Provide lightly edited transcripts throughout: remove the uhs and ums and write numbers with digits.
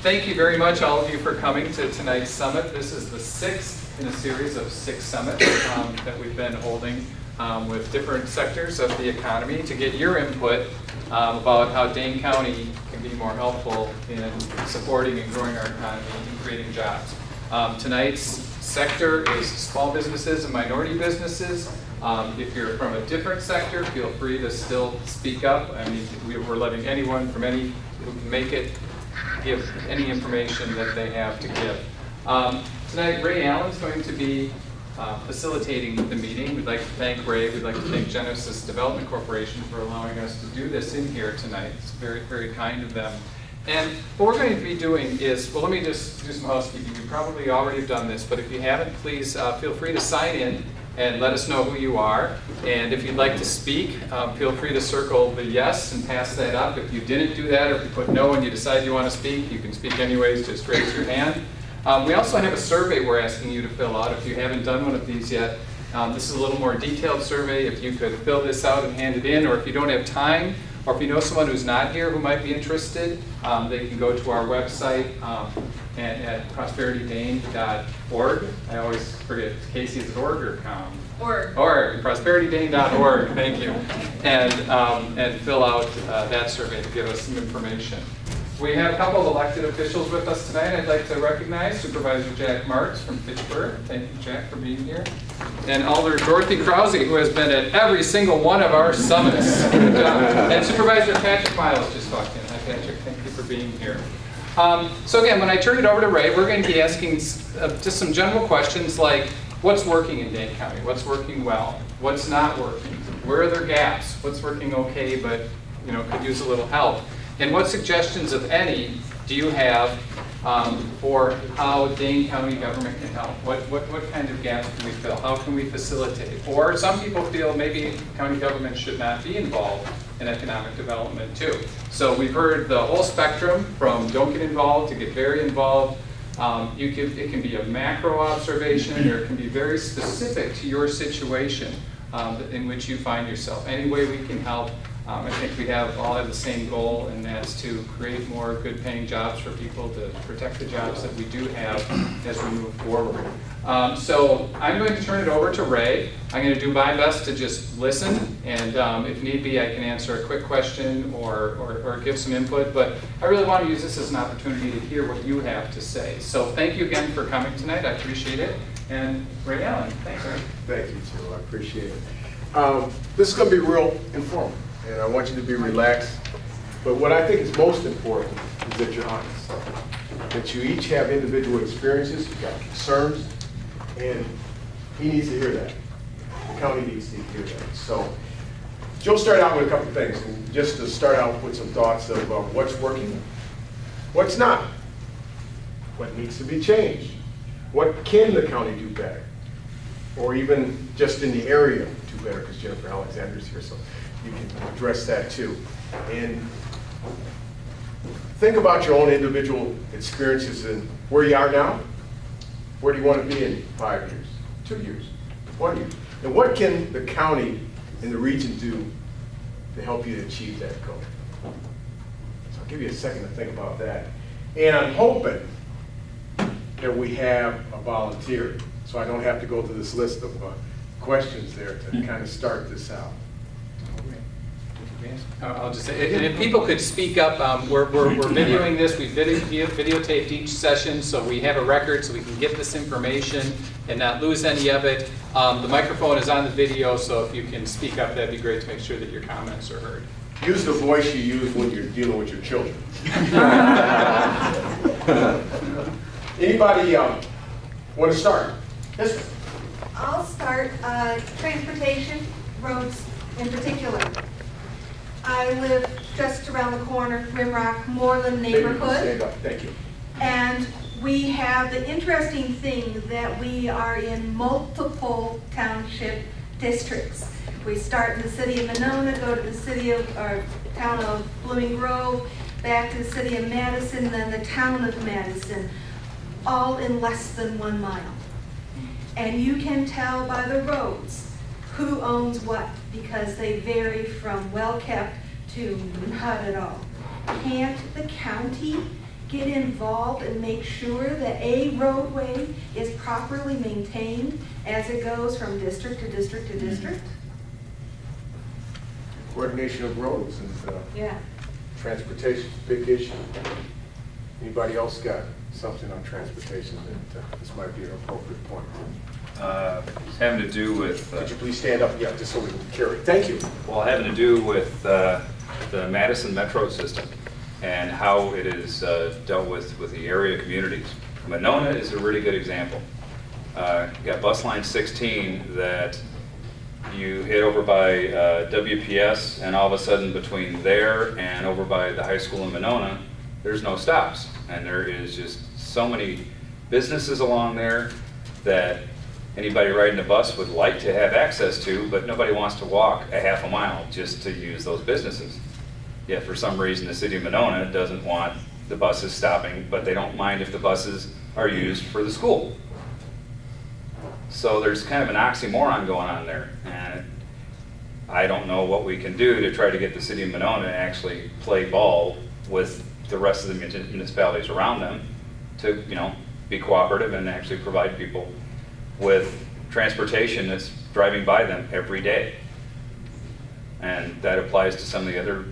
Thank you very much, all of you, for coming to tonight's summit. This is the 6th in a series of 6 summits that we've been holding with different sectors of the economy to get your input about how Dane County can be more helpful in supporting and growing our economy and creating jobs. Tonight's sector is small businesses and minority businesses. If you're from a different sector, feel free to still speak up. I mean, we're letting anyone from any who can make it give any information that they have to give. Tonight, Ray Allen's going to be facilitating the meeting. We'd like to thank Ray. We'd like to thank Genesis Development Corporation for allowing us to do this in here tonight. It's very, very kind of them. And what we're going to be doing is, well, let me just do some housekeeping. You probably already have done this, but if you haven't, please feel free to sign in and let us know who you are. And if you'd like to speak, feel free to circle the yes and pass that up. If you didn't do that, or if you put no and you decide you want to speak, you can speak anyways, just raise your hand. We also have a survey we're asking you to fill out if you haven't done one of these yet. This is a little more detailed survey. If you could fill this out and hand it in, or if you don't have time, or if you know someone who's not here who might be interested, they can go to our website at prosperitydane.org. I always forget, Casey, is it org or com? Org, prosperitydane.org, thank you. And fill out that survey to give us some information. We have a couple of elected officials with us tonight. I'd like to recognize Supervisor Jack Marks from Fitchburg. Thank you, Jack, for being here. And Alder Dorothy Krause, who has been at every single one of our summits. And Supervisor Patrick Miles just walked in. Hi, Patrick. Thank you for being here. So again, when I turn it over to Ray, we're going to be asking just some general questions like, what's working in Dane County? What's working well? What's not working? Where are there gaps? What's working okay, but could use a little help? And what suggestions, if any, do you have for how Dane County government can help? What kind of gaps can we fill? How can we facilitate? Or some people feel maybe county government should not be involved in economic development too. So we've heard the whole spectrum from don't get involved to get very involved. It can be a macro observation, or it can be very specific to your situation in which you find yourself. Any way we can help. I think we all have the same goal, and that's to create more good-paying jobs for people, to protect the jobs that we do have as we move forward. So I'm going to turn it over to Ray. I'm going to do my best to just listen, and if need be, I can answer a quick question or give some input. But I really want to use this as an opportunity to hear what you have to say. So thank you again for coming tonight. I appreciate it. And Ray Allen, thanks, Ray. Thank you, Joe. I appreciate it. This is going to be real informal. And I want you to be relaxed. But what I think is most important is that you're honest. That you each have individual experiences, you've got concerns, and he needs to hear that. The county needs to hear that. So Joe started out with a couple of things, and just to start out with some thoughts of what's working, what's not, what needs to be changed, what can the county do better, or even just in the area do better, because Jennifer Alexander's here, so you can address that too. And think about your own individual experiences and where you are now. Where do you want to be in 5 years, 2 years, 1 year? And what can the county and the region do to help you to achieve that goal? So I'll give you a second to think about that. And I'm hoping that we have a volunteer, so I don't have to go through this list of questions there to kind of start this out. I'll just say, and if people could speak up, we're videoing this. We videotaped each session, so we have a record, so we can get this information and not lose any of it. The microphone is on the video, so if you can speak up, that'd be great to make sure that your comments are heard. Use the voice you use when you're dealing with your children. Anybody want to start? Yes, ma'am. I'll start. Transportation, roads in particular. I live just around the corner, Rimrock Moreland neighborhood. Stand up. Thank you. And we have the interesting thing that we are in multiple township districts. We start in the city of Monona, go to the city of, or town of Blooming Grove, back to the city of Madison, then the town of Madison, all in less than 1 mile. And you can tell by the roads who owns what, because they vary from well-kept to not at all. Can't the county get involved and make sure that a roadway is properly maintained as it goes from district to district to district? Coordination of roads and Yeah. transportation, big issue. Anybody else got something on transportation that this might be an appropriate point? Having to do with, Could you please stand up? Yeah, just so we can carry. Thank you. well, having to do with the Madison Metro system and how it is dealt with the area communities. Monona is a really good example. You got bus line 16 that you hit over by WPS, and all of a sudden between there and over by the high school in Monona, there's no stops. And there is just so many businesses along there that anybody riding a bus would like to have access to, but nobody wants to walk a half a mile just to use those businesses. Yet for some reason the city of Monona doesn't want the buses stopping, but they don't mind if the buses are used for the school. So there's kind of an oxymoron going on there, and I don't know what we can do to try to get the city of Monona to actually play ball with the rest of the municipalities around them to, you know, be cooperative and actually provide people with transportation that's driving by them every day. And that applies to some of the other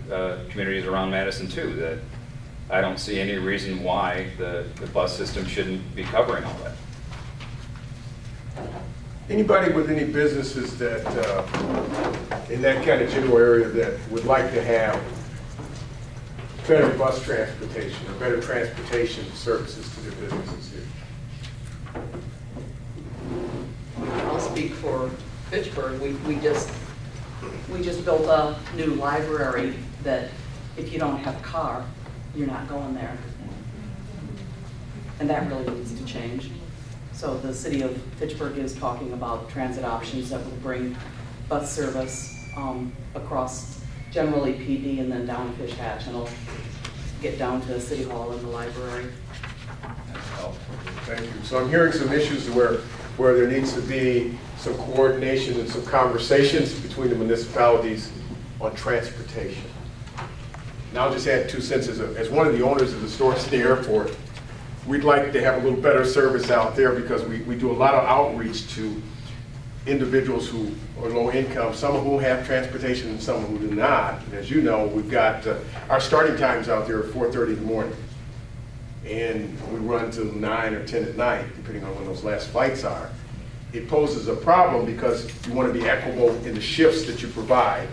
communities around Madison too, that I don't see any reason why the bus system shouldn't be covering all that. Anybody with any businesses that, in that kind of general area that would like to have better bus transportation or better transportation services to their businesses here? I'll speak for Fitchburg. We just built a new library that if you don't have a car, you're not going there. And that really needs to change. So the city of Fitchburg is talking about transit options that will bring bus service across generally PD and then down Fish Hatch, and it'll get down to City Hall and the library. Thank you. So I'm hearing some issues where there needs to be some coordination and some conversations between the municipalities on transportation. Now I'll just add 2 cents. As one of the owners of the stores at the airport, we'd like to have a little better service out there because we do a lot of outreach to individuals who are low income, some of whom have transportation and some who do not. And as you know, we've got our starting times out there at 4:30 in the morning. And we run till 9 or 10 at night, depending on when those last flights are. It poses a problem because you want to be equitable in the shifts that you provide,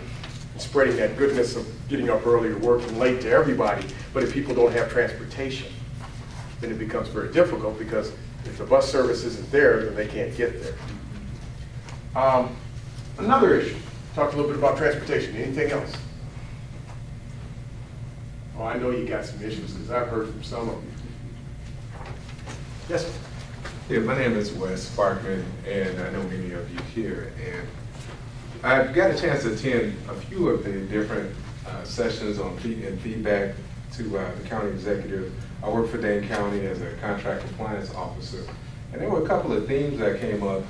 and spreading that goodness of getting up early or working late to everybody. But if people don't have transportation, then it becomes very difficult because if the bus service isn't there, then they can't get there. Another issue, talked a little bit about transportation. Anything else? Oh, I know you got some issues because I've heard from some of you. Yes, sir. Yeah, my name is Wes Sparkman, and I know many of you here. And I've got a chance to attend a few of the different sessions on feedback to the county executive. I work for Dane County as a contract compliance officer, and there were a couple of themes that came up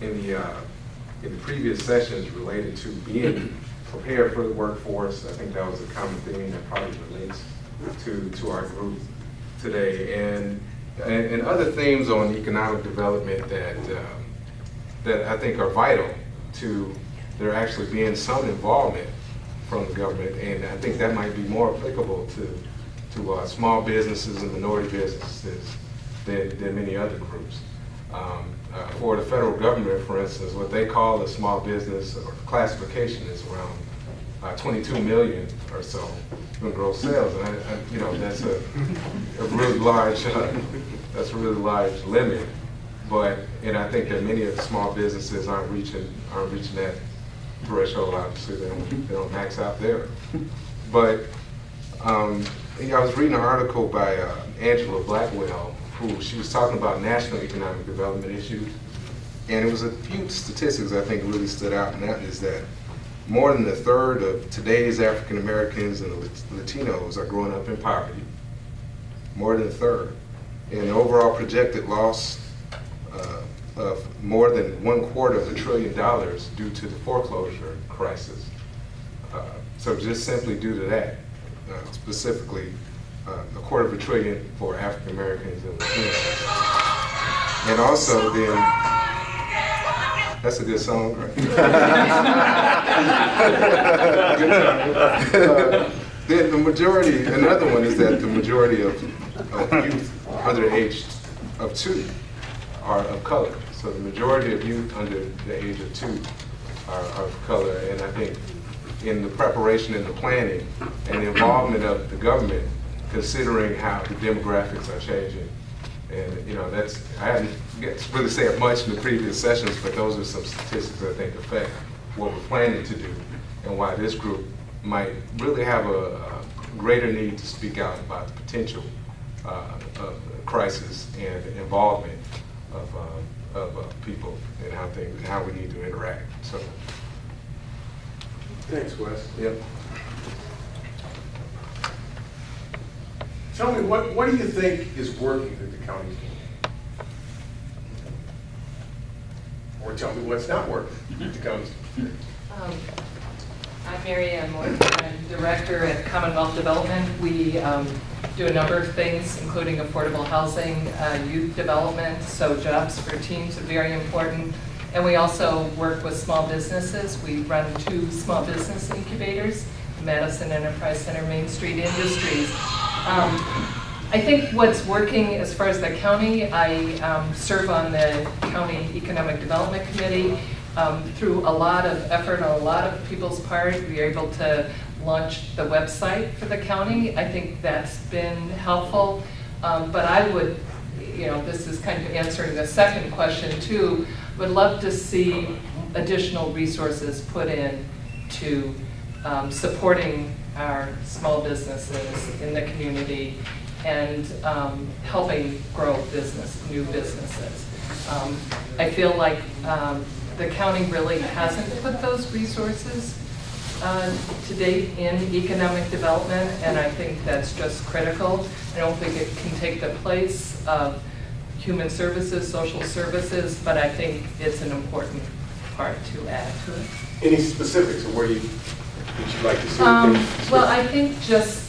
in the previous sessions related to being prepared for the workforce. I think that was a common theme that probably relates to our group today, and other themes on economic development that I think are vital to there actually being some involvement from the government, and I think that might be more applicable to small businesses and minority businesses than many other groups. For the federal government, for instance, what they call a small business or classification is around 22 million or so in gross sales, and you know, that's a really large limit. And I think that many of the small businesses aren't reaching that threshold. Obviously, they don't max out there. But I was reading an article by Angela Blackwell, who she was talking about national economic development issues, and it was a few statistics I think really stood out, and that is that more than a third of today's African Americans and Latinos are growing up in poverty. More than a third. And the overall projected loss of more than $250 billion due to the foreclosure crisis. So just simply due to that, specifically $250 billion for African Americans and Latinos. And also then, that's a good song, right? Then the majority, another one is that the majority of youth under the age of 2 are of color. So the majority of youth under the age of 2 are of color. And I think in the preparation and the planning and the involvement of the government, considering how the demographics are changing. And that's, I hadn't really said much in the previous sessions, but those are some statistics that I think affect what we're planning to do and why this group might really have a greater need to speak out about the potential of crisis and involvement of people and how we need to interact. So, Thanks, Wes. yep. Tell me, what do you think is working that the county's doing? Or tell me what's not working that the county's doing. I'm Mary Ann Moore. I'm Director at Commonwealth Development. We do a number of things, including affordable housing, youth development, so jobs for teens are very important. And we also work with small businesses. We run 2 small business incubators, Madison Enterprise Center, Main Street Industries. I think what's working as far as the county, I serve on the County Economic Development Committee. Through a lot of effort on a lot of people's part, we were able to launch the website for the county. I think that's been helpful. But I would, this is kind of answering the second question too, would love to see additional resources put in to supporting our small businesses in the community and helping grow new businesses. I feel like the county really hasn't put those resources to date in economic development, and I think that's just critical. I don't think it can take the place of human services, social services, but I think it's an important part to add to it. Any specifics of where you'd like to see? Well, I think just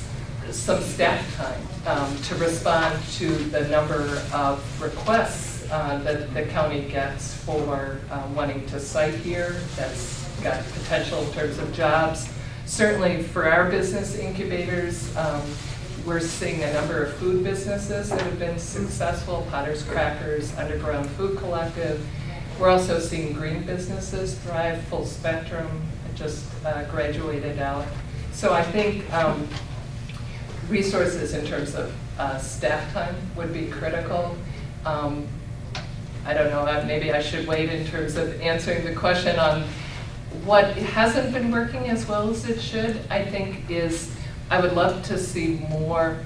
some staff time to respond to the number of requests that the county gets for wanting to site here. That's got potential in terms of jobs. Certainly for our business incubators, we're seeing a number of food businesses that have been successful, Potter's Crackers, Underground Food Collective. We're also seeing green businesses thrive, Full Spectrum, just graduated out. So I think resources in terms of staff time would be critical. I don't know, maybe I should wait in terms of answering the question on what hasn't been working as well as it should. I think is, I would love to see more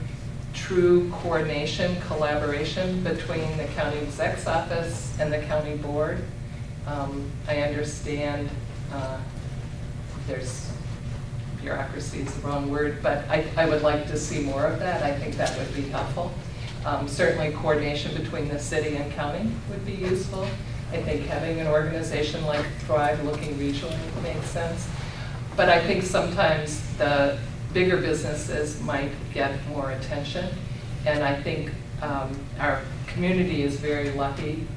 true coordination, collaboration between the county exec's office and the county board. I understand there's bureaucracy is the wrong word, but I would like to see more of that. I think that would be helpful. Certainly coordination between the city and county would be useful. I think having an organization like Thrive looking regionally makes sense. But I think sometimes the bigger businesses might get more attention. And I think our community is very lucky.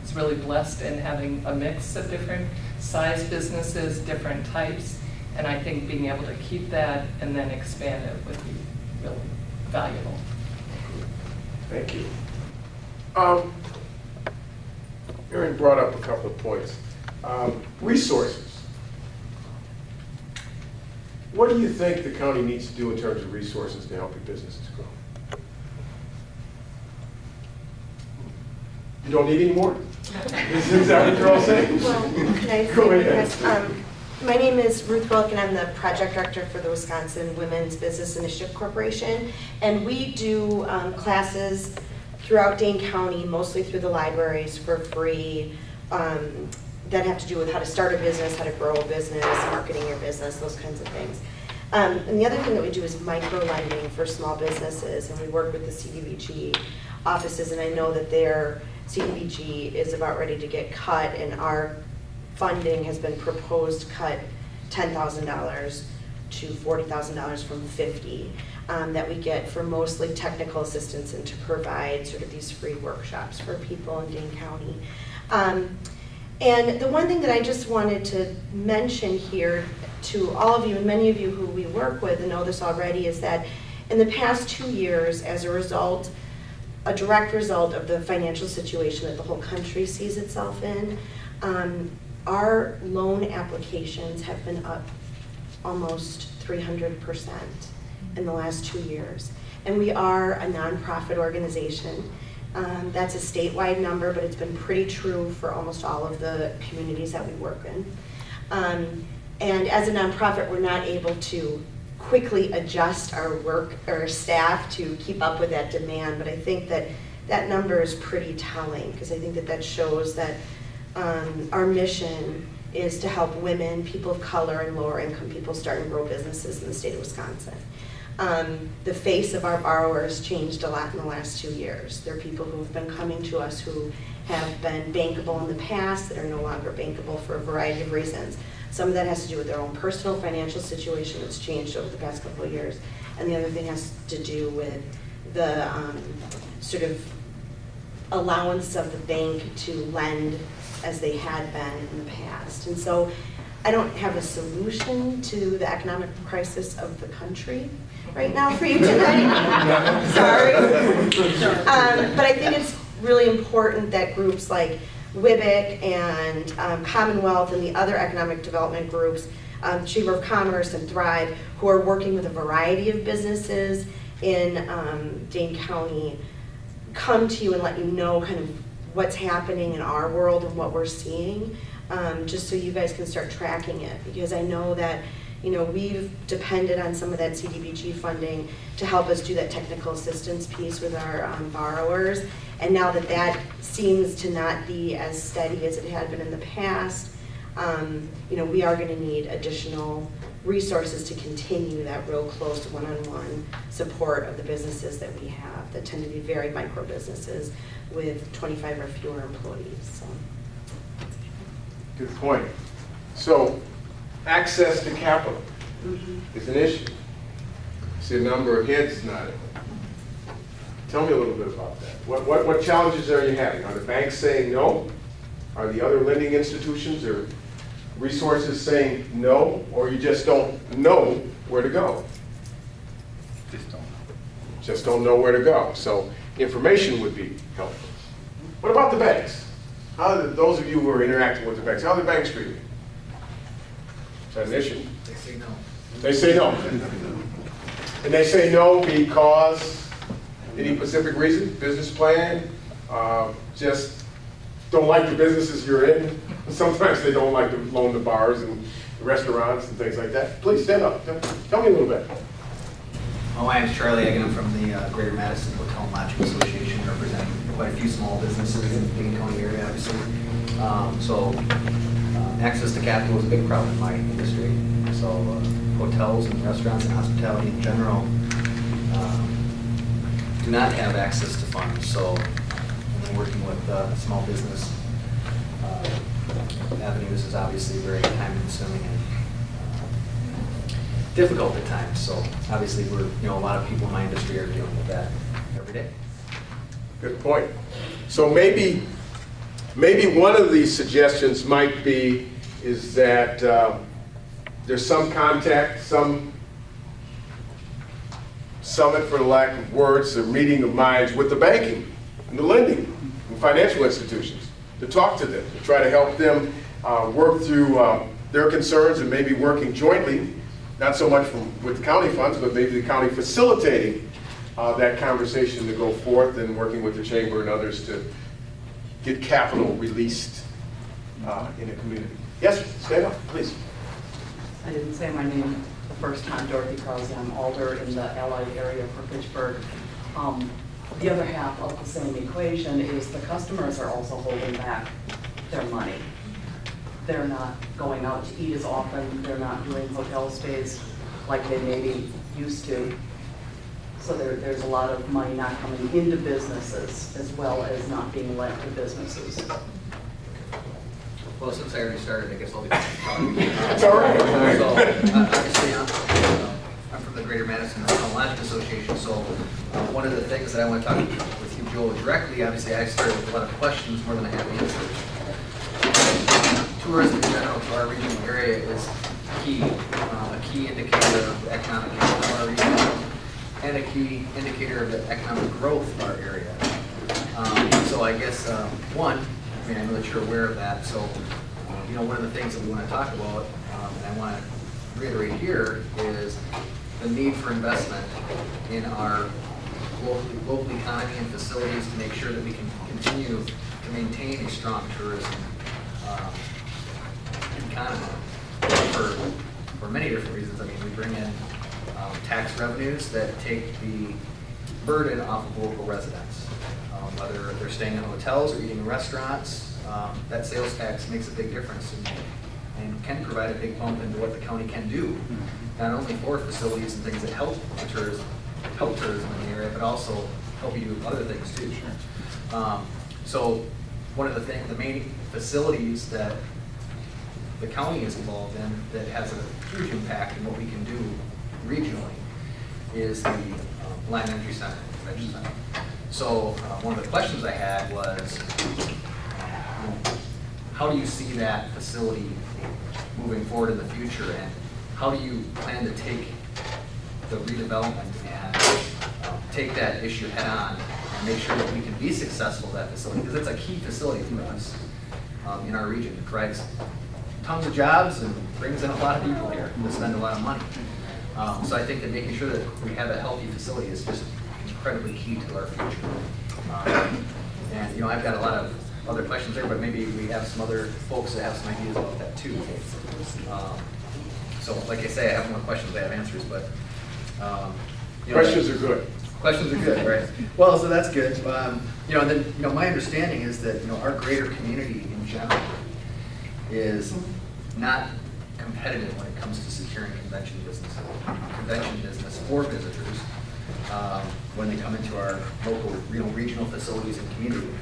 It's really blessed in having a mix of different size businesses, different types. And I think being able to keep that and then expand it would be really valuable. Thank you. Aaron brought up a couple of points. Resources. What do you think the county needs to do in terms of resources to help your businesses grow? You don't need any more? Is that what you're all saying? Well, can I Go say ahead. this? My name is Ruth Wilk, and I'm the project director for the Wisconsin Women's Business Initiative Corporation. And we do classes throughout Dane County, mostly through the libraries for free, that have to do with how to start a business, how to grow a business, marketing your business, those kinds of things. And the other thing that we do is micro lending for small businesses, and we work with the CDBG offices, and I know that their CDBG is about ready to get cut, and our funding has been proposed cut $10,000 to $40,000 from 50 that we get for mostly technical assistance and to provide sort of these free workshops for people in Dane County. And the one thing that I just wanted to mention here to all of you, and many of you who we work with and know this already, is that in the past 2 years, as a result, a direct result of the financial situation that the whole country sees itself in, our loan applications have been up almost 300% in the last 2 years. And we are a nonprofit organization. That's a statewide number, but it's been pretty true for almost all of the communities that we work in. And as a nonprofit, we're not able to quickly adjust our work or staff to keep up with that demand, but I think that that number is pretty telling, because I think that that shows that our mission is to help women, people of color, and lower income people start and grow businesses in the state of Wisconsin. The face of our borrowers changed a lot in the last 2 years. There are people who have been coming to us who have been bankable in the past that are no longer bankable for a variety of reasons. Some of that has to do with their own personal financial situation that's changed over the past couple of years. And the other thing has to do with the sort of allowance of the bank to lend as they had been in the past. And so I don't have a solution to the economic crisis of the country right now for you tonight. Sorry. But I think it's really important that groups like WIBIC and Commonwealth and the other economic development groups, Chamber of Commerce and Thrive, who are working with a variety of businesses in Dane County, come to you and let you know kind of what's happening in our world and what we're seeing, just so you guys can start tracking it. Because I know that, you know, we've depended on some of that CDBG funding to help us do that technical assistance piece with our borrowers. And now that that seems to not be as steady as it had been in the past, you know, we are going to need additional resources to continue that real close one-on-one support of the businesses that we have that tend to be very micro businesses with 25 or fewer employees. So. Good point. So, access to capital is an issue. I see a number of heads nodding. Tell me a little bit about that. What challenges are you having? Are the banks saying no? Are the other lending institutions or resources saying no? Or you just don't know where to go? Just don't know where to go. So information would be helpful. What about the banks? Those of you who are interacting with the banks, how are the banks treating you? Is that an issue? They say no. They say no. And they say no because any specific reason? Business plan? Just don't like the businesses you're in? Sometimes they don't like to loan to bars and restaurants and things like that. Please stand up. Tell me a little bit. Well, my name is Charlie Egan. I'm from the Greater Madison Hotel and Lodging Association, representing quite a few small businesses in the Dane County area, obviously. Access to capital is a big problem in my industry. So hotels and restaurants and hospitality in general do not have access to funds. So working with small business avenues is obviously very time-consuming and difficult at times. So obviously, a lot of people in my industry are dealing with that every day. Good point. So maybe one of these suggestions might be is that there's some contact, some summit, for the lack of words, a meeting of minds with the banking and the lending and financial institutions to talk to them, to try to help them work through their concerns and maybe working jointly, not so much with the county funds, but maybe the county facilitating that conversation to go forth and working with the chamber and others to get capital released in a community. Yes, stand up, please. I didn't say my name the first time, Dorothy Krause. I'm Alder in the Allied area for Fitchburg. The other half of the same equation is the customers are also holding back their money. They're not going out to eat as often. They're not doing hotel stays like they maybe used to. So there's a lot of money not coming into businesses as well as not being lent to businesses. Well, since I already started, I guess I'll be talking. It's all right. So, obviously, Greater Madison Technological Association. So one of the things that I want to talk with you, Joel, directly, obviously I started with a lot of questions more than I have answers. Tourism in general to our regional area is key, a key indicator of economic health of our region, and a key indicator of the economic growth of our area. So I guess, one, I mean, I know that you're aware of that, so, you know, one of the things that we want to talk about, and I want to reiterate here, is the need for investment in our local economy and facilities to make sure that we can continue to maintain a strong tourism economy for many different reasons. I mean, we bring in tax revenues that take the burden off of local residents. Whether they're staying in hotels or eating in restaurants, that sales tax makes a big difference and can provide a big bump into what the county can do, not only for facilities and things that help tourism in the area, but also help you do other things too. So one of the main facilities that the county is involved in that has a huge impact in what we can do regionally is the Line Energy Center, Convention Center. So one of the questions I had was, how do you see that facility moving forward in the future, and how do you plan to take the redevelopment and take that issue head on and make sure that we can be successful at that facility? Because it's a key facility for us in our region. It provides tons of jobs and brings in a lot of people here to spend a lot of money. So I think that making sure that we have a healthy facility is just incredibly key to our future. And you know, I've got a lot of other questions there, but maybe we have some other folks that have some ideas about that too. So like I say, I have more questions, I have answers, but you know, Questions are good. Questions are good, right? Well, so that's good. You know, and then you know, my understanding is that you know our greater community in general is not competitive when it comes to securing convention business for visitors when they come into our local, regional facilities and community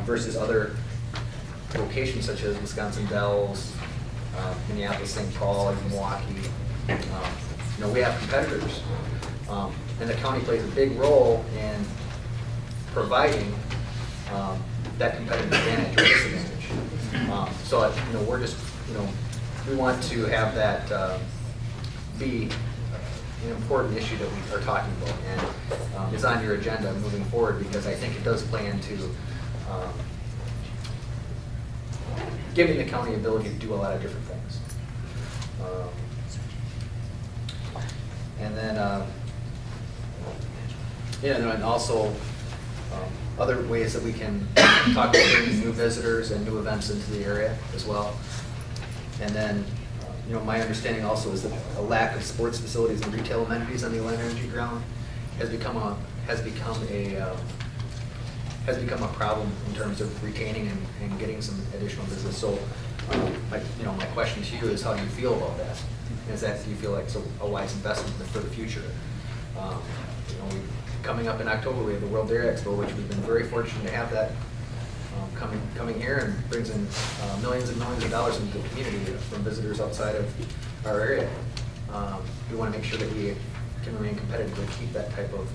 versus other locations such as Wisconsin Dells, Minneapolis, St. Paul, and Milwaukee. You know, we have competitors, and the county plays a big role in providing that competitive advantage or disadvantage. So you know, we're just we want to have that be an important issue that we are talking about and is on your agenda moving forward, because I think it does play into giving the county ability to do a lot of different things. And then, and also other ways that we can talk about bringing new visitors and new events into the area as well. And then, my understanding also is that a lack of sports facilities and retail amenities on the Line Energy ground has become a problem in terms of retaining and getting some additional business. So, my question to you is, how do you feel about that? Do you feel like it's a wise investment for the future? Coming up in October, we have the World Dairy Expo, which we've been very fortunate to have that coming here, and brings in millions and millions of dollars into the community from visitors outside of our area. We want to make sure that we can remain competitive and keep that type of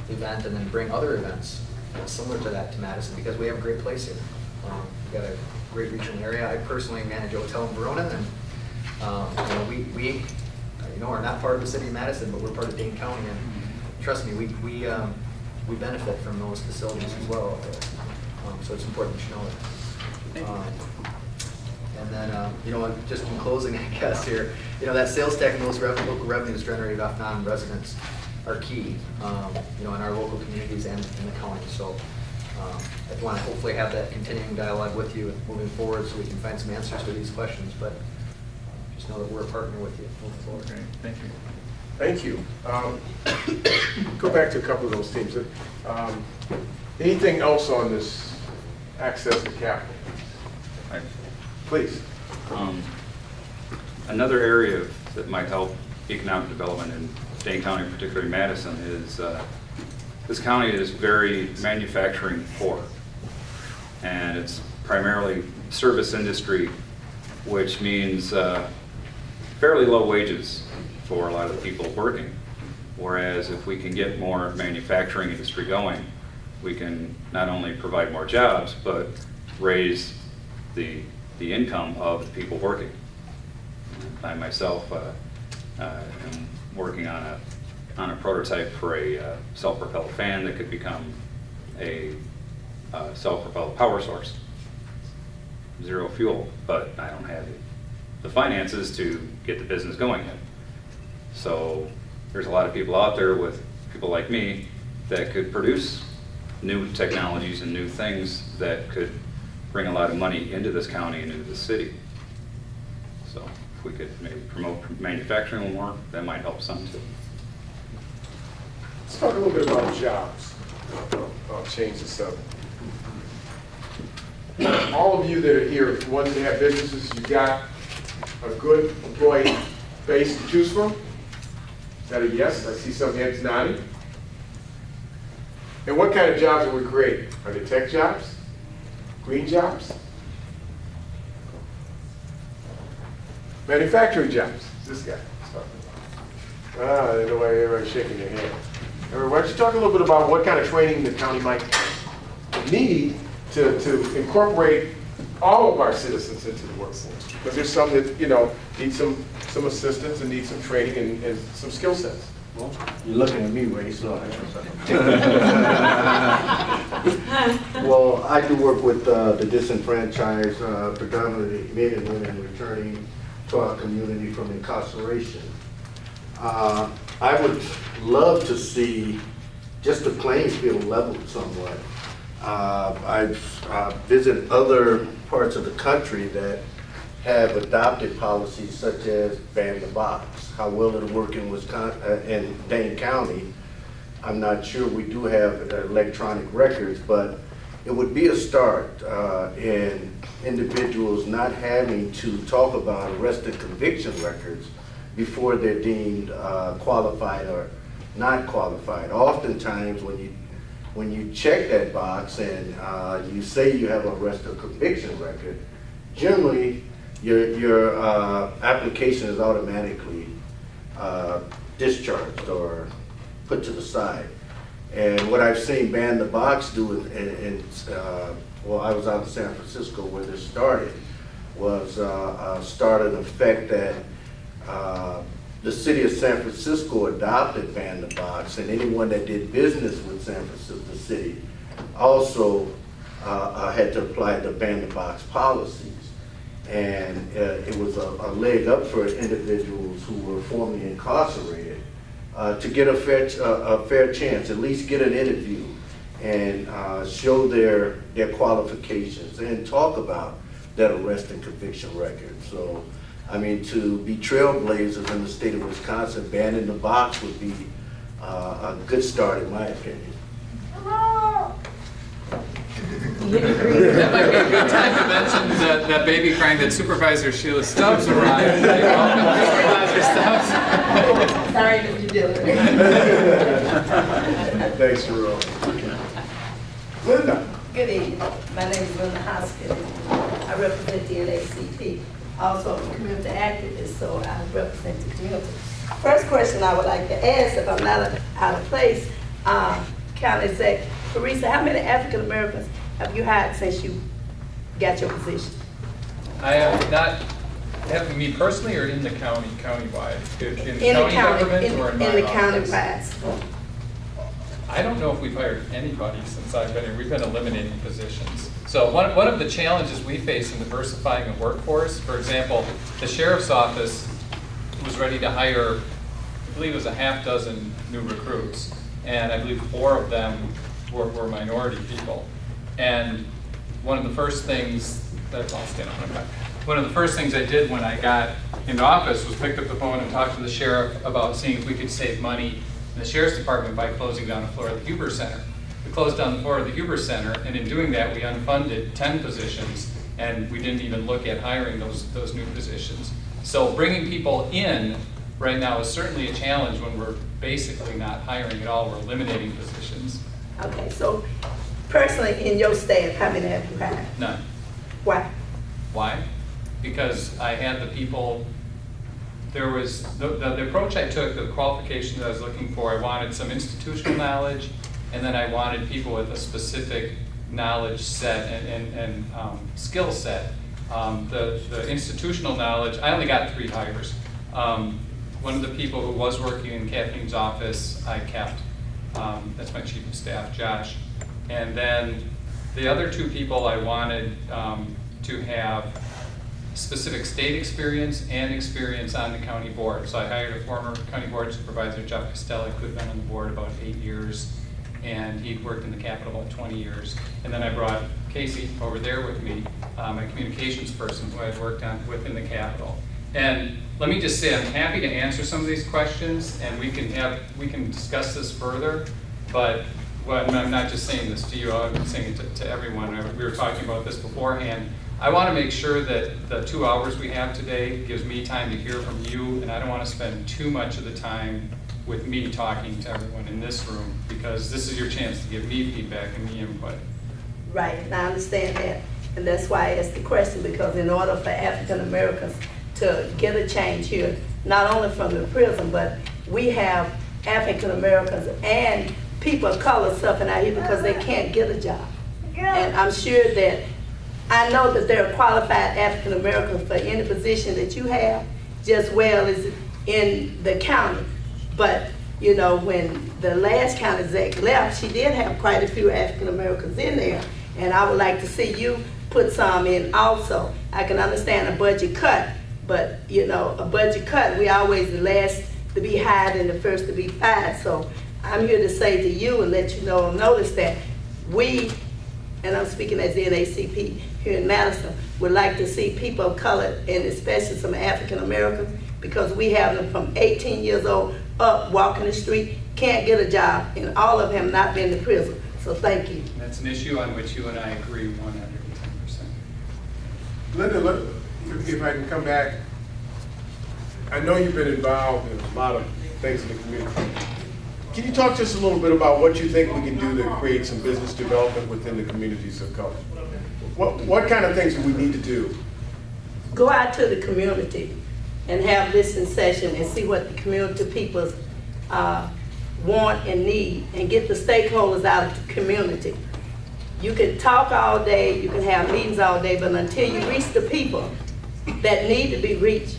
event, and then bring other events similar to that to Madison, because we have a great place here. We've got a great regional area. I personally manage a hotel in Verona, and we are not part of the city of Madison, but we're part of Dane County, and trust me, we benefit from those facilities as well out there. So it's important to know that. And then, just in closing, I guess here, that sales tax and those local revenues generated off non-residents are key, in our local communities and in the county. So I want to hopefully have that continuing dialogue with you moving forward, so we can find some answers to these questions. But just know that we're a partner with you moving forward. Great. Thank you. Thank you. Go back to a couple of those themes. Anything else on this access to capital? Please. Another area that might help economic development in Dane County, particularly Madison, is this county is very manufacturing poor, and it's primarily service industry, which means fairly low wages for a lot of the people working. Whereas if we can get more manufacturing industry going, we can not only provide more jobs, but raise the income of the people working. I myself am working on a prototype for a self-propelled fan that could become a self-propelled power source. Zero fuel, but I don't have the finances to get the business going yet. So there's a lot of people out there with people like me that could produce new technologies and new things that could bring a lot of money into this county and into the city. So if we could maybe promote manufacturing a little more, that might help some too. Let's talk a little bit about jobs. I'll change this up. All of you that are here, if you want to have businesses, you got a good employee base to choose from? Is that a yes? I see some heads nodding. And what kind of jobs are we creating? Are they tech jobs? Green jobs? Manufacturing jobs? This guy. I don't know why everybody's shaking their head. Why don't you talk a little bit about what kind of training the county might need to incorporate all of our citizens into the workforce? Because there's some that, need some assistance and need some training and some skill sets. Well, you're looking at me, Ray, so. Well, I do work with the disenfranchised, predominantly men and women returning to our community from incarceration. I would love to see just the playing field leveled somewhat. I've visited other parts of the country that have adopted policies such as ban the box. How well it'll work in Wisconsin, in Dane County, I'm not sure. We do have electronic records, but it would be a start in individuals not having to talk about arrest and conviction records before they're deemed qualified or not qualified. Oftentimes when you check that box and you say you have an arrest or conviction record, generally your application is automatically discharged or put to the side. And what I've seen Ban the Box do, well, I was out in San Francisco where this started, was start an effect that the city of San Francisco adopted Ban the Box, and anyone that did business with San Francisco, the city, also had to apply the Ban the Box policies. And it was a leg up for individuals who were formerly incarcerated to get a fair chance, at least get an interview and show their qualifications and talk about that arrest and conviction record. So, I mean, to be trailblazers in the state of Wisconsin, banning the box would be a good start in my opinion. That might be a good time to mention that baby crying that Supervisor Sheila Stubbs arrived. Supervisor Stubbs. Sorry, Mr. Dillon. Thanks, Jerome. Linda. Good evening. My name is Linda Hoskins. I represent the NACP. Also, I'm a community activist, so I represent the community. First question I would like to ask, if I'm not out of place, County Executive Parisi, how many African Americans have you hired since you got your position? I have not, have me personally or in the county, countywide? In the county government or in my the office? county-wide. I don't know if we've hired anybody since I've been here. We've been eliminating positions. So one of the challenges we face in diversifying the workforce, for example, the sheriff's office was ready to hire, I believe it was a half dozen new recruits, and I believe 4 of them were minority people. And one of the first things one of the first things I did when I got into office was picked up the phone and talked to the sheriff about seeing if we could save money in the sheriff's department by closing down a floor of the Huber Center. We closed down the floor of the Huber Center, and in doing that, we unfunded 10 positions, and we didn't even look at hiring those new positions. So bringing people in right now is certainly a challenge when we're basically not hiring at all. We're eliminating positions. Okay, so personally, in your staff, how many have you hired? None. Why? Why? Because I had the people there was, the approach I took, the qualifications I was looking for, I wanted some institutional knowledge, and then I wanted people with a specific knowledge set and skill set. The institutional knowledge, I only got 3 hires. One of the people who was working in Kathleen's office, I kept. That's my chief of staff, Josh. And then the other 2 people I wanted to have specific state experience and experience on the county board. So I hired a former county board supervisor, Jeff Costelli, who had been on the board about 8 years, and he'd worked in the Capitol about 20 years. And then I brought Casey over there with me, my communications person who I had worked on within the Capitol. And let me just say, I'm happy to answer some of these questions, and we can discuss this further, but I'm not just saying this to you, I'm saying it to everyone. We were talking about this beforehand. I want to make sure that the 2 hours we have today gives me time to hear from you, and I don't want to spend too much of the time with me talking to everyone in this room, because this is your chance to give me feedback and me input. Right, and I understand that. And that's why I asked the question, because in order for African Americans to get a change here, not only from the prison, but we have African Americans and people of color suffering out here because they can't get a job. And I'm sure that, I know that there are qualified African Americans for any position that you have, just well as in the county. But, you know, when the last county exec left, she did have quite a few African Americans in there. And I would like to see you put some in also. I can understand a budget cut, but, you know, a budget cut, we always the last to be hired and the first to be fired. So I'm here to say to you and let you know, notice that we, and I'm speaking as the NACP here in Madison, would like to see people of color, and especially some African Americans, because we have them from 18 years old up walking the street, can't get a job, and all of them have not been to prison. So thank you. That's an issue on which you and I agree 110%. Linda, if I can come back, I know you've been involved in a lot of things in the community. Can you talk to us a little bit about what you think we can do to create some business development within the communities of color? What kind of things do we need to do? Go out to the community and have listening session and see what the community people want and need, and get the stakeholders out of the community. You can talk all day, you can have meetings all day, but until you reach the people that need to be reached,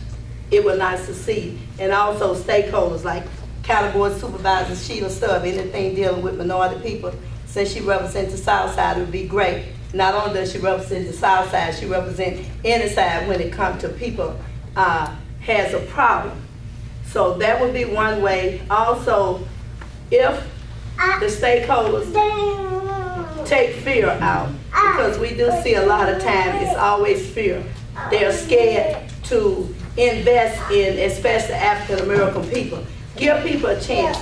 it will not succeed. And also stakeholders like County Board Supervisor Sheila Stubb, anything dealing with minority people, since she represents the South Side, it would be great. Not only does she represent the South Side, she represents any side when it comes to people has a problem. So that would be one way. Also, if the stakeholders take fear out, because we do see a lot of time, it's always fear. They're scared to invest in, especially African American people. Give people a chance.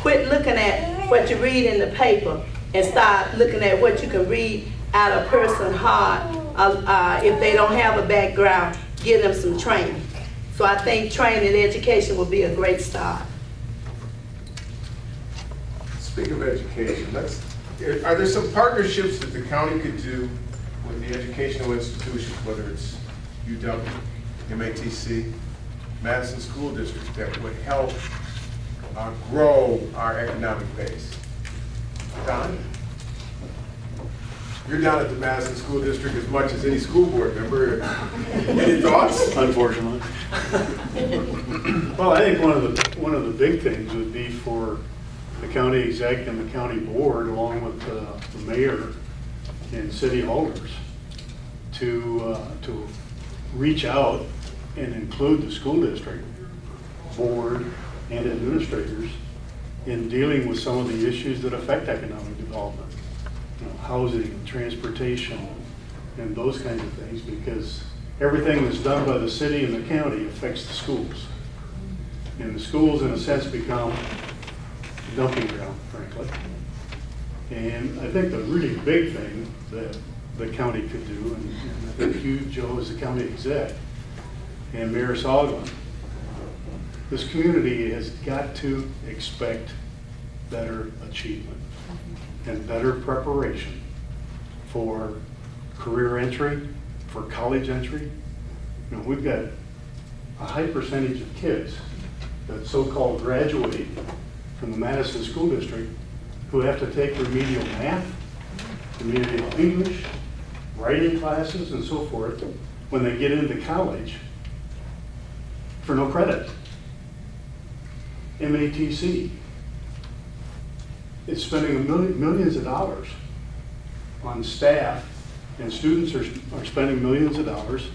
Quit looking at what you read in the paper and start looking at what you can read out of a person's heart. If they don't have a background, give them some training. So I think training and education will be a great start. Speaking of education, are there some partnerships that the county could do with the educational institutions, whether it's UW, MATC, Madison School District, that would help grow our economic base? Don? You're down at the Madison School District as much as any school board member. Any thoughts? Unfortunately. Well, I think one of the big things would be for the county exec and the county board, along with the mayor and city holders, to reach out and include the school district board and administrators in dealing with some of the issues that affect economic development. You know, housing, transportation, and those kinds of things, because everything that's done by the city and the county affects the schools. And the schools, in a sense, become a dumping ground, frankly. And I think the really big thing that the county could do, and I think you, Joe, as the county exec, and Mayor Soglin, this community has got to expect better achievement and better preparation for career entry, for college entry. You know, we've got a high percentage of kids that so-called graduate from the Madison School District who have to take remedial math, remedial English, writing classes, and so forth when they get into college for no credit. MATC is spending millions of dollars on staff, and students are spending millions of dollars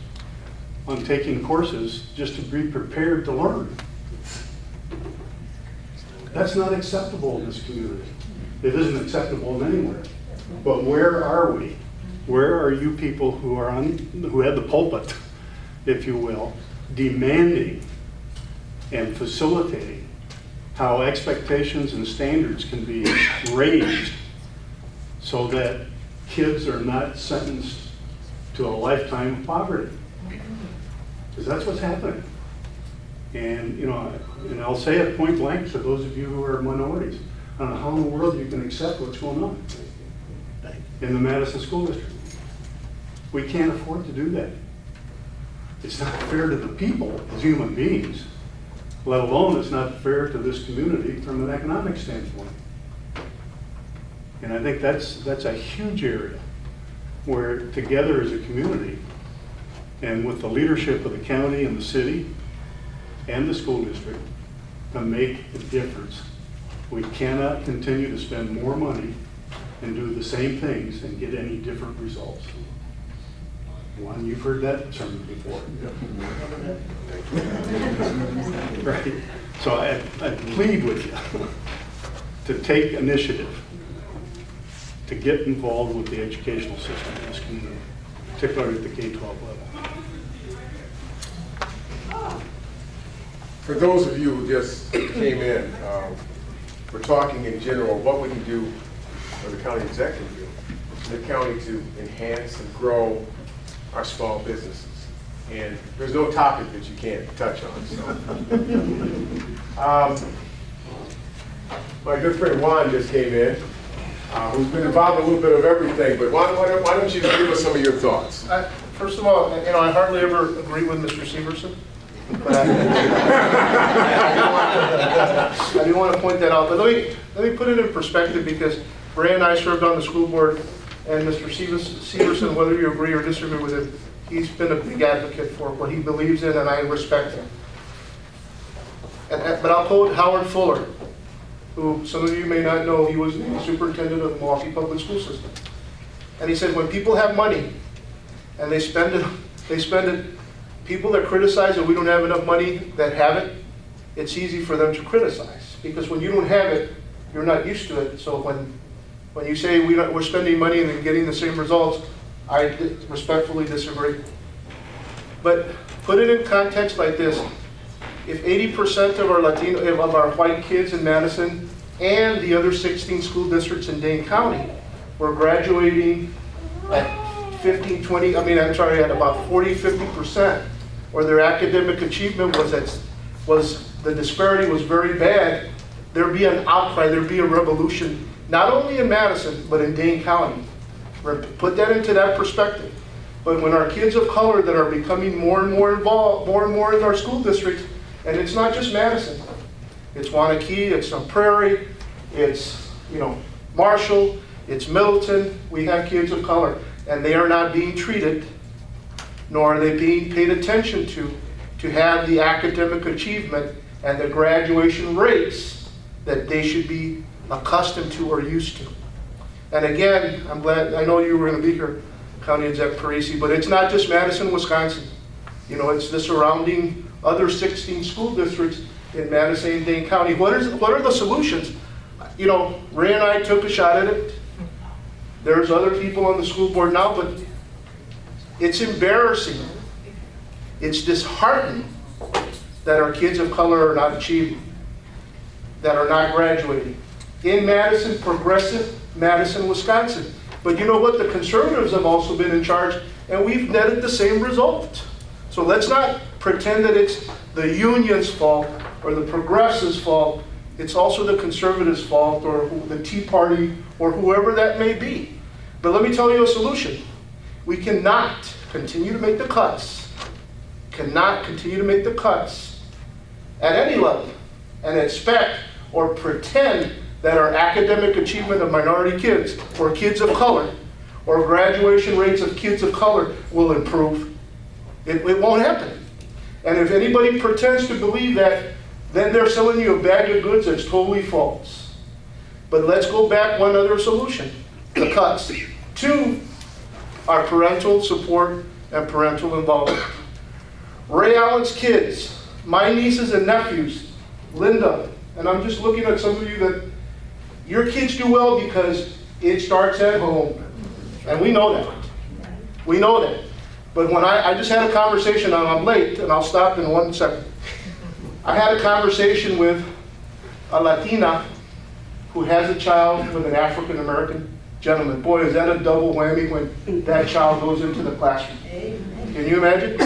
on taking courses just to be prepared to learn. That's not acceptable in this community. It isn't acceptable anywhere. But where are we? Where are you people who have the pulpit, if you will, demanding and facilitating how expectations and standards can be raised so that kids are not sentenced to a lifetime of poverty? Because that's what's happening. And, you know, and I'll say it point blank to those of you who are minorities. I don't know how in the world you can accept what's going on in the Madison School District. We can't afford to do that. It's not fair to the people as human beings, let alone it's not fair to this community from an economic standpoint. And I think that's a huge area where together as a community and with the leadership of the county and the city and the school district to make a difference. We cannot continue to spend more money and do the same things and get any different results. One, you've heard that sermon before. Right. So I plead with you to take initiative to get involved with the educational system in this community, particularly at the K-12 level. For those of you who just came in, we're talking in general what we can do, or the county executive do, in the county to enhance and grow our small businesses. And there's no topic that you can't touch on. So, my good friend Juan just came in, who's been involved in a little bit of everything. But Juan, why don't you give us some of your thoughts? First of all, you know, I hardly ever agree with Mr. Severson. But I do want to point that out. But let me put it in perspective, because Ray and I served on the school board, and Mr. Severson, whether you agree or disagree with him, he's been a big advocate for what he believes in, and I respect him. But I'll quote Howard Fuller, who some of you may not know. He was the superintendent of the Milwaukee Public School System. And he said, when people have money and they spend it, people that criticize that we don't have enough money that have it, it's easy for them to criticize. Because when you don't have it, you're not used to it. So when you say we're spending money and then getting the same results, I respectfully disagree. But put it in context like this. If 80% of our white kids in Madison and the other 16 school districts in Dane County were graduating at 15, 20, at about 40, 50%, or their academic achievement was the disparity was very bad, there'd be an outcry, there'd be a revolution, not only in Madison, but in Dane County. Put that into that perspective. But when our kids of color that are becoming more and more involved, more and more in our school districts, and it's not just Madison, it's Wanakee, it's Prairie, it's Marshall, it's Middleton, we have kids of color, and they are not being treated, nor are they being paid attention to have the academic achievement and the graduation rates that they should be accustomed to or used to. And again, I'm glad, I know you were going to be here, County Exec Parisi, but it's not just Madison, Wisconsin. It's the surrounding other 16 school districts in Madison and Dane County. What are the solutions? Ray and I took a shot at it. There's other people on the school board now, but it's embarrassing. It's disheartening that our kids of color are not achieving, that are not graduating. In Madison, progressive Madison, Wisconsin. But you know what? The conservatives have also been in charge, and we've netted the same result. So let's not pretend that it's the union's fault or the progressives' fault. It's also the conservatives' fault, or the Tea Party, or whoever that may be. But let me tell you a solution. We cannot continue to make the cuts cannot continue to make the cuts at any level and expect or pretend that our academic achievement of minority kids or kids of color or graduation rates of kids of color will improve. It won't happen. And if anybody pretends to believe that, then they're selling you a bag of goods that's totally false. But let's go back one other solution, the cuts. 2 are parental support and parental involvement. Ray Allen's kids, my nieces and nephews, Linda, and I'm just looking at some of you that your kids do well because it starts at home. And we know that. We know that. But when I just had a conversation, and I'm late, and I'll stop in 1 second. I had a conversation with a Latina who has a child with an African American gentleman. Boy, is that a double whammy when that child goes into the classroom. Can you imagine?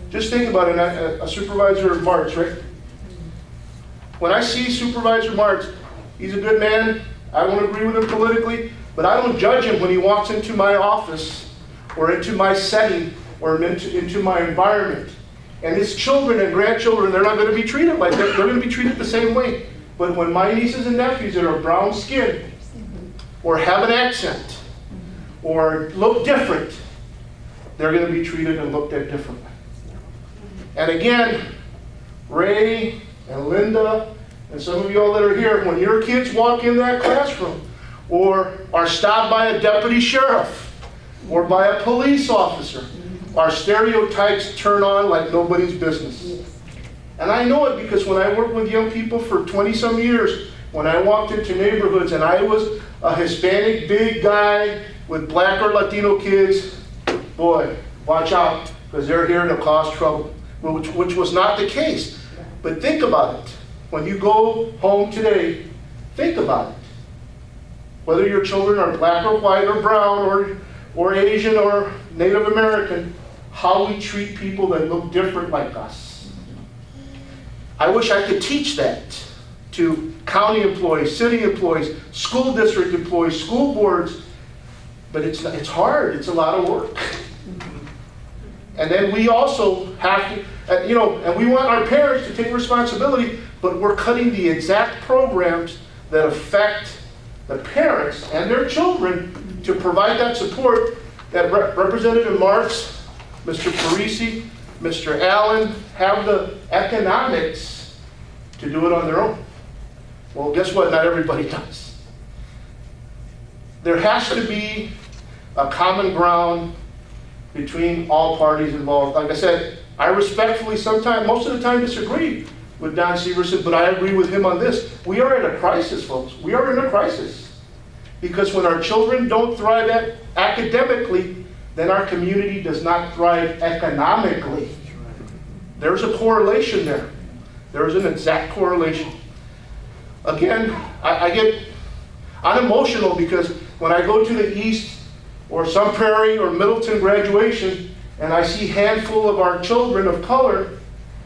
Just think about it, a Supervisor Martz, right? When I see Supervisor Martz, he's a good man. I don't agree with him politically, but I don't judge him when he walks into my office or into my setting or into my environment. And his children and grandchildren, they're not going to be treated like that. They're going to be treated the same way. But when my nieces and nephews that are brown skinned or have an accent or look different, they're going to be treated and looked at differently. And again, Ray and Linda and some of you all that are here, when your kids walk in that classroom or are stopped by a deputy sheriff or by a police officer, our stereotypes turn on like nobody's business. And I know it because when I worked with young people for 20-some years, when I walked into neighborhoods and I was a Hispanic big guy with black or Latino kids, boy, watch out, because they're here to cause trouble, which was not the case. But think about it. When you go home today, think about it. Whether your children are black or white or brown or Asian or Native American, how we treat people that look different like us. I wish I could teach that to county employees, city employees, school district employees, school boards, but it's hard. It's a lot of work. And then we also have to, and we want our parents to take responsibility, but we're cutting the exact programs that affect the parents and their children to provide that support that Representative Martz, Mr. Parisi, Mr. Allen have the economics to do it on their own. Well, guess what? Not everybody does. There has to be a common ground between all parties involved. Like I said, I respectfully most of the time disagree with Don Severson, but I agree with him on this. We are in a crisis, folks. We are in a crisis. Because when our children don't thrive academically, then our community does not thrive economically. There's a correlation there. There is an exact correlation. Again, I get unemotional because when I go to the East or Sun Prairie or Middleton graduation and I see a handful of our children of color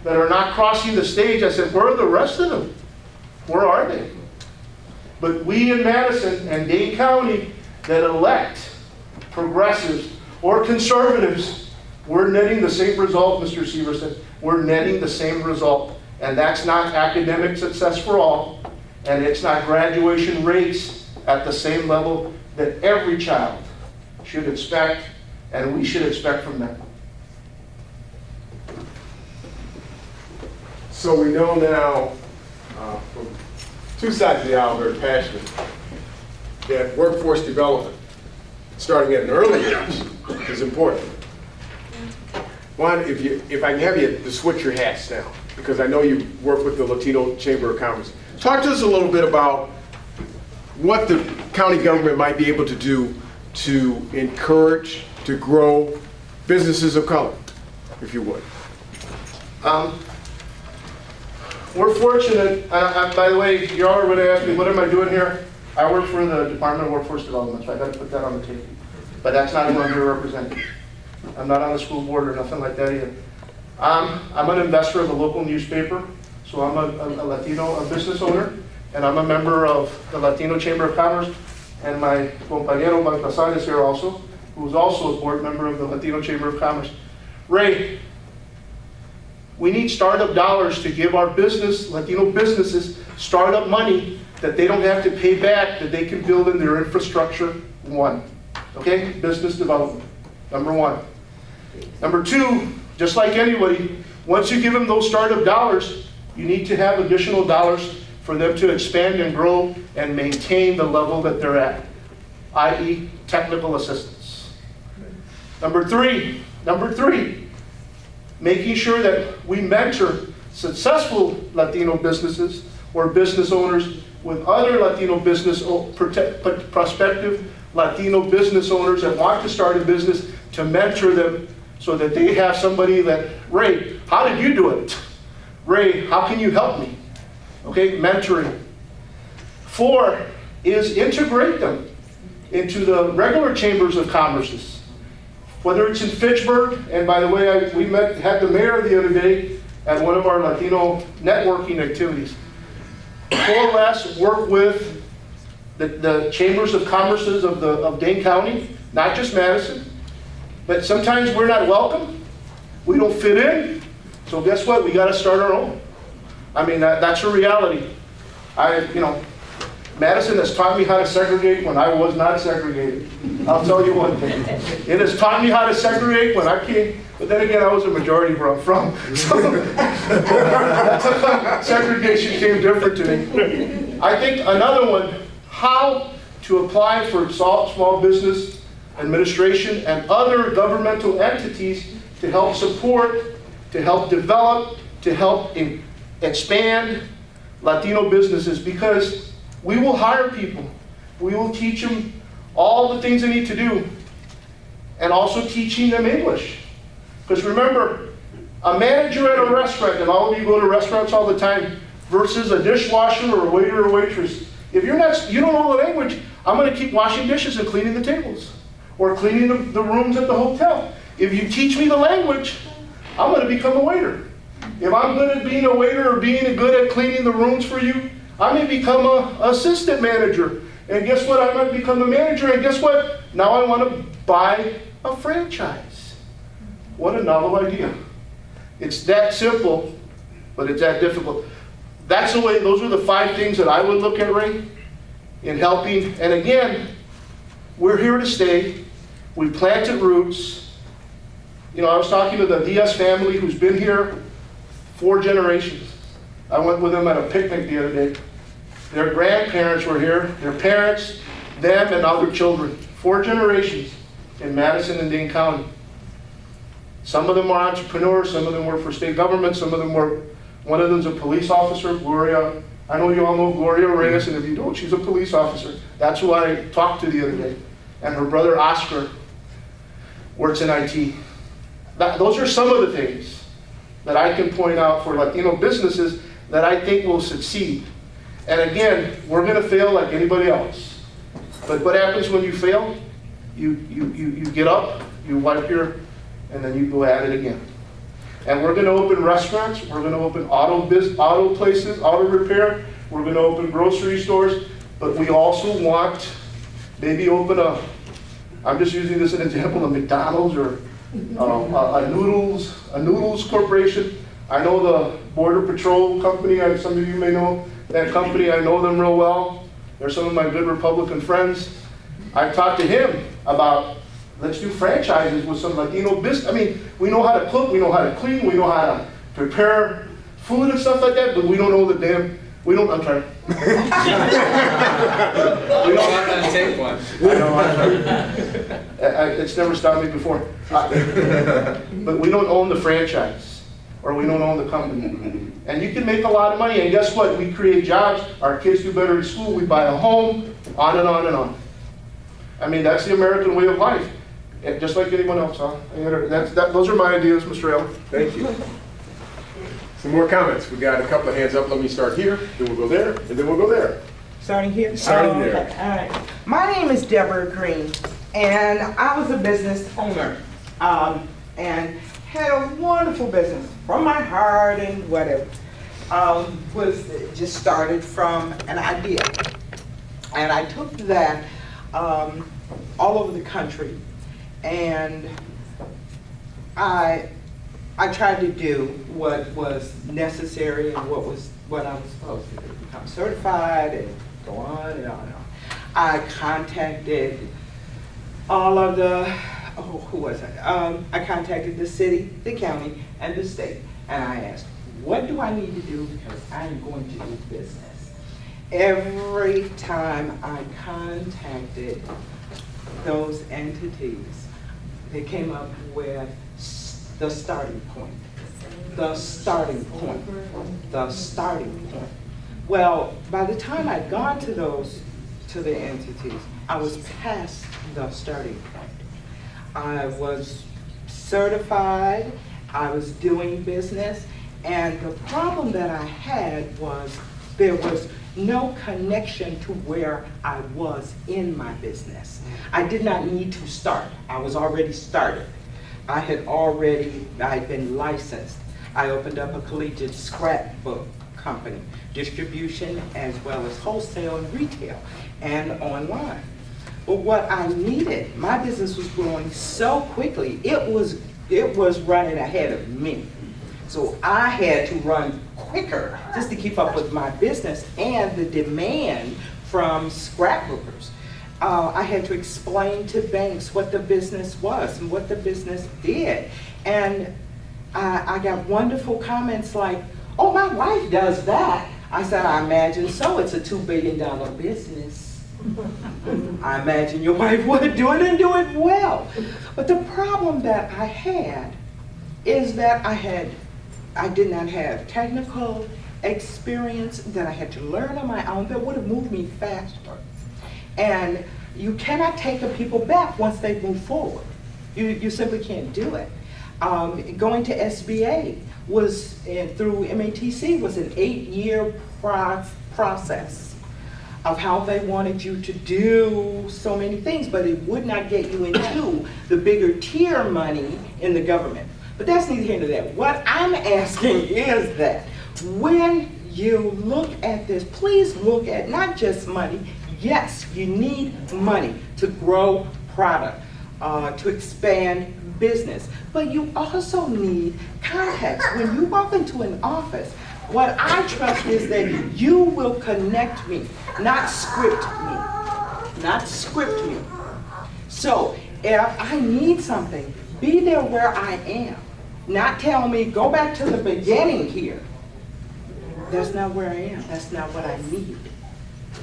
that are not crossing the stage, I said, where are the rest of them? Where are they? But we in Madison and Dane County that elect progressives or conservatives, we're netting the same result, Mr. Severson. We're netting the same result. And that's not academic success for all, and it's not graduation rates at the same level that every child should expect, and we should expect from them. So we know now, from 2 sides of the aisle very passionate, that workforce development, starting at an early age, is important. One, if I can have you to switch your hats now, because I know you work with the Latino Chamber of Commerce. Talk to us a little bit about what the county government might be able to do to encourage, to grow businesses of color, if you would. We're fortunate, by the way, you all are going to ask me, what am I doing here? I work for the Department of Workforce Development, so I got to put that on the table. But that's not who I'm here representing. I'm not on the school board or nothing like that either. I'm an investor of a local newspaper, so I'm a Latino business owner, and I'm a member of the Latino Chamber of Commerce, and my compañero Baltasar is here also, who's also a board member of the Latino Chamber of Commerce. Ray, we need startup dollars to give our Latino businesses, startup money that they don't have to pay back, that they can build in their infrastructure, one. Okay, business development, number one. Number two, just like anybody, once you give them those startup dollars, you need to have additional dollars for them to expand and grow and maintain the level that they're at, i.e. technical assistance. Number three, making sure that we mentor successful Latino businesses or business owners with other Latino prospective Latino business owners that want to start a business, to mentor them so that they have somebody that, Ray, how did you do it? Ray, how can you help me? Okay, mentoring. 4 is integrate them into the regular chambers of commerce. Whether it's in Fitchburg, and by the way, we had the mayor the other day at one of our Latino networking activities. Coalesce, work with the chambers of commerces of Dane County, not just Madison. But sometimes we're not welcome. We don't fit in. So guess what? We got to start our own. I mean, that's a reality. Madison has taught me how to segregate when I was not segregated. I'll tell you one thing. It has taught me how to segregate when I came, but then again, I was a majority where I'm from. So segregation came different to me. I think another one, how to apply for small business administration and other governmental entities to help support, to help develop, to help expand Latino businesses, because we will hire people. We will teach them all the things they need to do, and also teaching them English. Because remember, a manager at a restaurant, and all of you go to restaurants all the time, versus a dishwasher or a waiter or waitress. If you don't know the language, I'm going to keep washing dishes and cleaning the tables, or cleaning the rooms at the hotel. If you teach me the language, I'm going to become a waiter. If I'm good at being a waiter or being good at cleaning the rooms for you, I may become an assistant manager. And guess what? I might become a manager. And guess what? Now I want to buy a franchise. What a novel idea. It's that simple, but it's that difficult. That's the way, those are the 5 things that I would look at, Ray, in helping. And again, we're here to stay. We planted roots. I was talking to the Diaz family who's been here 4 generations. I went with them at a picnic the other day. Their grandparents were here, their parents, them, and other children. 4 generations in Madison and Dane County. Some of them were entrepreneurs, some of them worked for state government, some of them were, one of them's a police officer, Gloria. I know you all know Gloria Reyes, and if you don't, she's a police officer. That's who I talked to the other day. And her brother Oscar works in IT. Those are some of the things that I can point out for Latino businesses that I think will succeed. And again, we're going to fail like anybody else. But what happens when you fail? You get up, you wipe and then you go at it again. And we're going to open restaurants. We're going to open auto places, auto repair. We're going to open grocery stores. But we also want maybe open I'm just using this as an example, a McDonald's or a noodles corporation. I know the Border Patrol company. Some of you may know that company. I know them real well. They're some of my good Republican friends. I talked to him about, let's do franchises with some Latino business. I mean, we know how to cook, we know how to clean, we know how to prepare food and stuff like that, but we don't know I'm sorry. We don't take one. I know, it's never stopped me before. But we don't own the franchise, or we don't own the company. And you can make a lot of money, and guess what? We create jobs, our kids do better in school, we buy a home, on and on and on. I mean, that's the American way of life. Just like anyone else, huh? Those are my ideas, Mr. Allen. Thank you. Some more comments. We got a couple of hands up. Let me start here, then we'll go there, and then we'll go there. Starting here? Starting there. Okay. All right. My name is Deborah Green, and I was a business owner, and had a wonderful business from my heart and whatever. Was just started from an idea, and I took that all over the country, and I I tried to do what was necessary and what I was supposed to do, become certified and go on and on and on. I contacted all of the, who was it? I contacted the city, the county, and the state, and I asked, what do I need to do because I'm going to do business? Every time I contacted those entities, they came up with the starting point. The starting point. The starting point. Well, by the time I'd gone to the entities, I was past the starting point. I was certified, I was doing business, and the problem that I had was there was no connection to where I was in my business. I did not need to start. I was already started. I'd been licensed. I opened up a collegiate scrapbook company, distribution as well as wholesale and retail and online. But what I needed, my business was growing so quickly, it was running ahead of me. So I had to run quicker just to keep up with my business and the demand from scrapbookers. I had to explain to banks what the business was and what the business did. And I got wonderful comments like, oh, my wife does that. I said, I imagine so. It's a $2 billion business. I imagine your wife would do it and do it well. But the problem that I had is that I did not have technical experience that I had to learn on my own that would have moved me faster. And you cannot take the people back once they move forward. You simply can't do it. Going to SBA through MATC was an 8-year process of how they wanted you to do so many things, but it would not get you into the bigger tier money in the government. But that's neither here nor there. What I'm asking is that when you look at this, please look at not just money. Yes, you need money to grow product, to expand business, but you also need contacts. When you walk into an office, what I trust is that you will connect me, not script me, not script me. So if I need something, be there where I am. Not tell me, go back to the beginning here. That's not where I am. That's not what I need.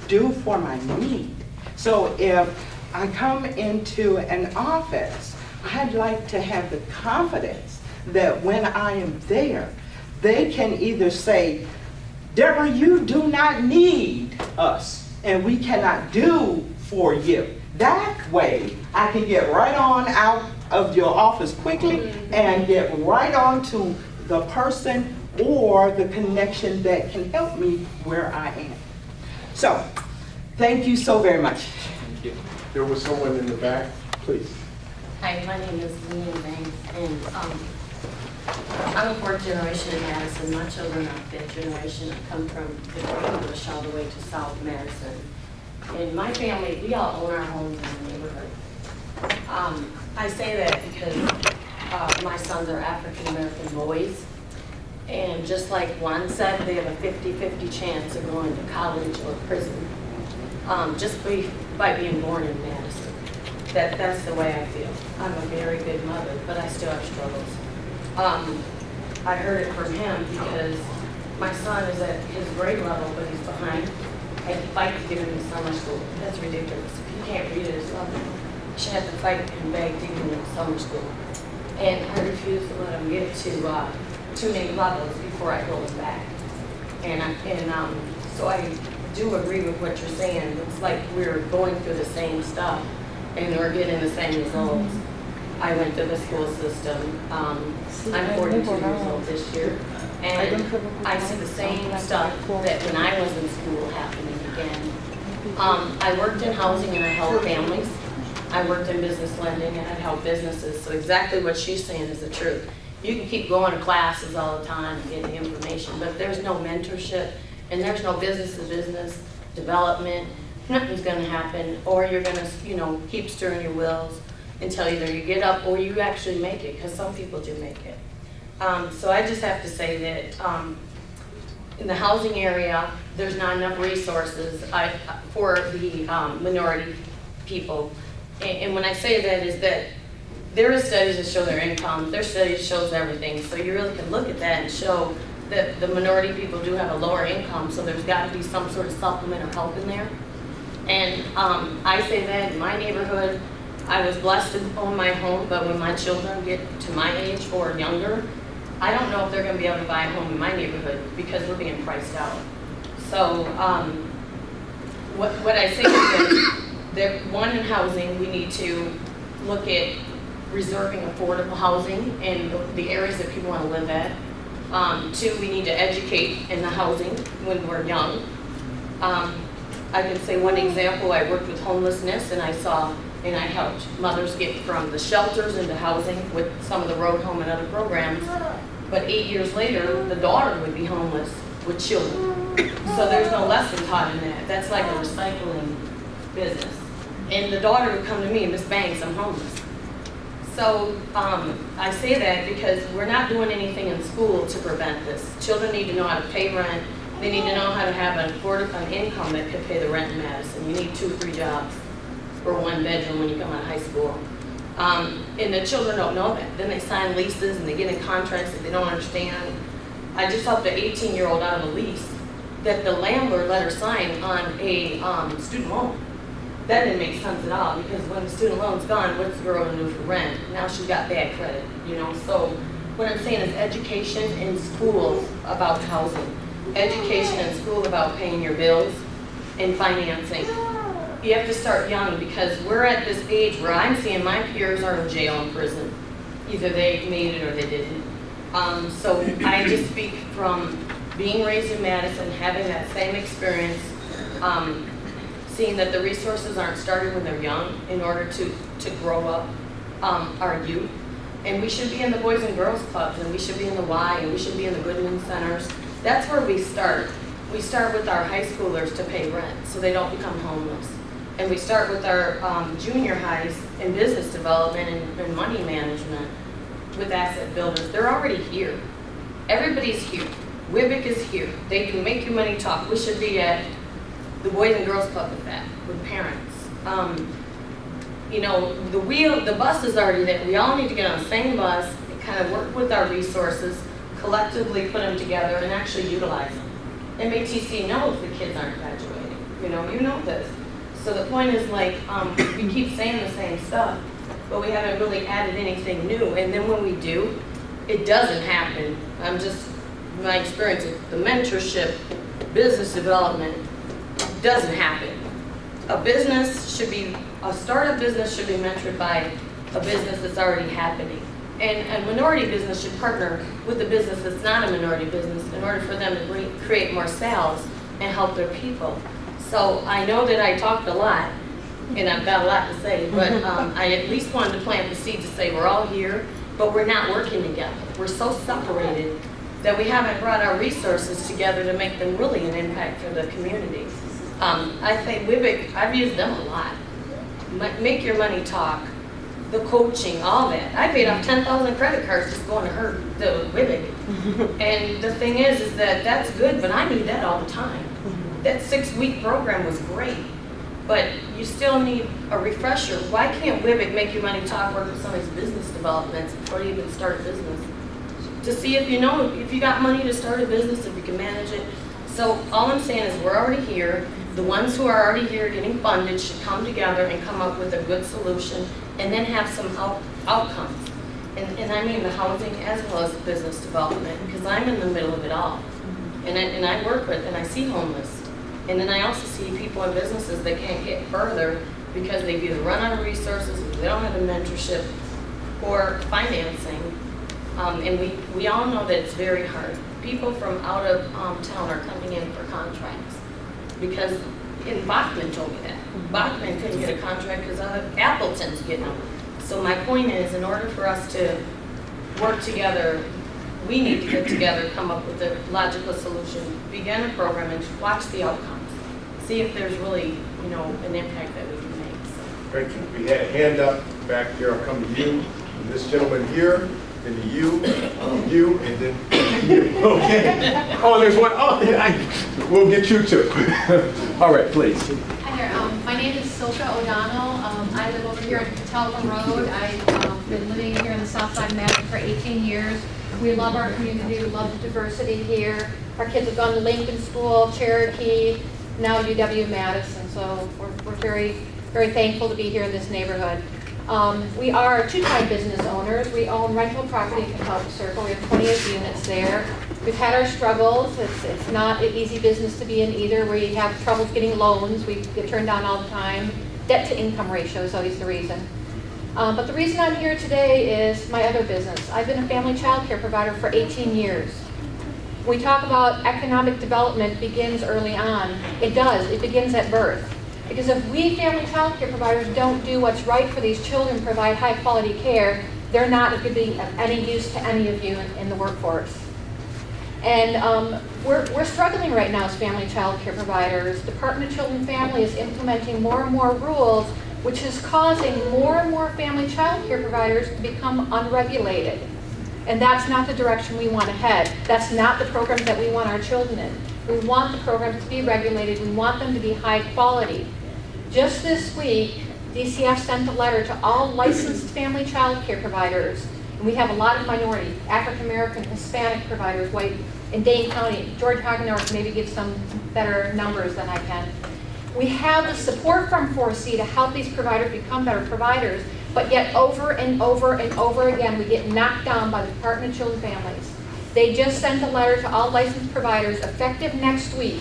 Do for my need. So if I come into an office, I'd like to have the confidence that when I am there, they can either say, Deborah, you do not need us, and we cannot do for you. That way, I can get right on out of your office quickly and get right on to the person or the connection that can help me where I am. So, thank you so very much. Thank you. There was someone in the back, please. Hi, my name is Leanne Banks, and I'm a fourth generation in Madison. My children are fifth generation. I come from the English all the way to South Madison. And my family, we all own our homes in the neighborhood. I say that because my sons are African-American boys. And just like Juan said, they have a 50-50 chance of going to college or prison just by being born in Madison. That's the way I feel. I'm a very good mother, but I still have struggles. I heard it from him because my son is at his grade level, but he's behind. I had to fight to get him to summer school. That's ridiculous. If you can't read at his level, I should have to fight and beg to get him to summer school. And I refuse to let him get to too many levels before I hold him back. So I do agree with what you're saying. It's like we're going through the same stuff and we're getting the same results. I went through the school system. I'm 42 years old this year, and I see the same stuff that when I was in school happening again. I worked in housing and I helped families. I worked in business lending and I helped businesses. So exactly what she's saying is the truth. You can keep going to classes all the time and getting information, but if there's no mentorship and there's no business-to-business development, nothing's going to happen, or you're going to, keep stirring your wheels until either you get up or you actually make it, because some people do make it. So I just have to say that in the housing area, there's not enough resources for the minority people. And when I say that is that there are studies that show their income, there's studies that shows everything. So you really can look at that and show that the minority people do have a lower income, so there's got to be some sort of supplement or help in there. And I say that in my neighborhood, I was blessed to own my home, but when my children get to my age or younger, I don't know if they're going to be able to buy a home in my neighborhood because we're being priced out. So what I say is that one, in housing, we need to look at reserving affordable housing in the areas that people want to live at. Two, we need to educate in the housing when we're young. I can say one example, I worked with homelessness and I helped mothers get from the shelters into housing with some of the road home and other programs. But 8 years later, the daughter would be homeless with children. So there's no lesson taught in that. That's like a recycling business. And the daughter would come to me, Miss Banks, I'm homeless. So I say that because we're not doing anything in school to prevent this. Children need to know how to pay rent. They need to know how to have an income that could pay the rent in Madison. You need 2 or 3 jobs for 1 bedroom when you come out of high school. And the children don't know that. Then they sign leases and they get in contracts that they don't understand. I just helped an 18-year-old out of a lease that the landlord let her sign on a student loan. That didn't make sense at all, because when the student loan's gone, what's the girl gonna do for rent? Now she's got bad credit, you know? So what I'm saying is education in schools about housing, education in school about paying your bills and financing. You have to start young, because we're at this age where I'm seeing my peers are in jail and prison. Either they made it or they didn't. So I just speak from being raised in Madison, having that same experience, seeing that the resources aren't started when they're young in order to grow up our youth. And we should be in the Boys and Girls Clubs, and we should be in the Y, and we should be in the Goodman Centers. That's where we start. We start with our high schoolers to pay rent so they don't become homeless. And we start with our junior highs in business development and money management with asset builders. They're already here. Everybody's here. WIBIC is here. They can make your money talk. We should be at the Boys and Girls Club with that, with parents. You know, the bus is already there. We all need to get on the same bus and kind of work with our resources, collectively put them together and actually utilize them. MATC knows the kids aren't graduating. You know this. So the point is, like, we keep saying the same stuff, but we haven't really added anything new. And then when we do, it doesn't happen. My experience, the mentorship, business development doesn't happen. A startup business should be mentored by a business that's already happening. And a minority business should partner with a business that's not a minority business in order for them to create more sales and help their people. So I know that I talked a lot, and I've got a lot to say, but I at least wanted to plant the seed to say we're all here, but we're not working together. We're so separated that we haven't brought our resources together to make them really an impact for the community. I think WIBIC, I've used them a lot. Make Your Money Talk, the coaching, all that. I paid off 10,000 credit cards just going to the WIBIC. And the thing is that that's good, but I need that all the time. That 6-week program was great, but you still need a refresher. Why can't WIBIC Make Your Money Talk work with some of these business developments before you even start a business? To see if you got money to start a business, if you can manage it. So all I'm saying is we're already here. The ones who are already here getting funded should come together and come up with a good solution and then have some outcomes. And I mean the housing as well as business development, because I'm in the middle of it all. And I work with and I see homeless. And then I also see people in businesses that can't get further because they've either run out of resources, they don't have a mentorship, or financing. And we all know that it's very hard. People from out of town are coming in for contracts because, and Bachman told me that. Bachman couldn't get a contract because Appleton's getting them. So my point is, in order for us to work together, we need to get together, come up with a logical solution, begin a program, and watch the outcomes. See if there's really, an impact that we can make. So. Thank you. We had a hand up back here. I'll come to you. And this gentleman here, then the you, and then you. Okay? Oh, there's one. Oh, we'll get you too. All right, please. Hi there. My name is Silka O'Donnell. I live over here on Catalpa Road. I've been living here in the south side of Madison for 18 years. We love our community. We love the diversity here. Our kids have gone to Lincoln School, Cherokee, now UW-Madison. So we're very, very thankful to be here in this neighborhood. We are two-time business owners. We own rental property in Catalpa Circle. We have 28 units there. We've had our struggles. It's not an easy business to be in either. We have troubles getting loans. We get turned down all the time. Debt-to-income ratio is always the reason. But the reason I'm here today is my other business. I've been a family child care provider for 18 years. We talk about economic development begins early on. It does. It begins at birth. Because if we family child care providers don't do what's right for these children, provide high quality care, they're not going to be of any use to any of you in the workforce. And we're struggling right now as family child care providers. Department of Children and Family is implementing more and more rules, which is causing more and more family child care providers to become unregulated. And that's not the direction we want to head. That's not the programs that we want our children in. We want the programs to be regulated. We want them to be high quality. Just this week, DCF sent a letter to all licensed family child care providers. And we have a lot of minority, African American, Hispanic providers, white, in Dane County. George Hagenauer can maybe give some better numbers than I can. We have the support from Parisi to help these providers become better providers, but yet over and over and over again, we get knocked down by the Department of Children and Families. They just sent a letter to all licensed providers, effective next week.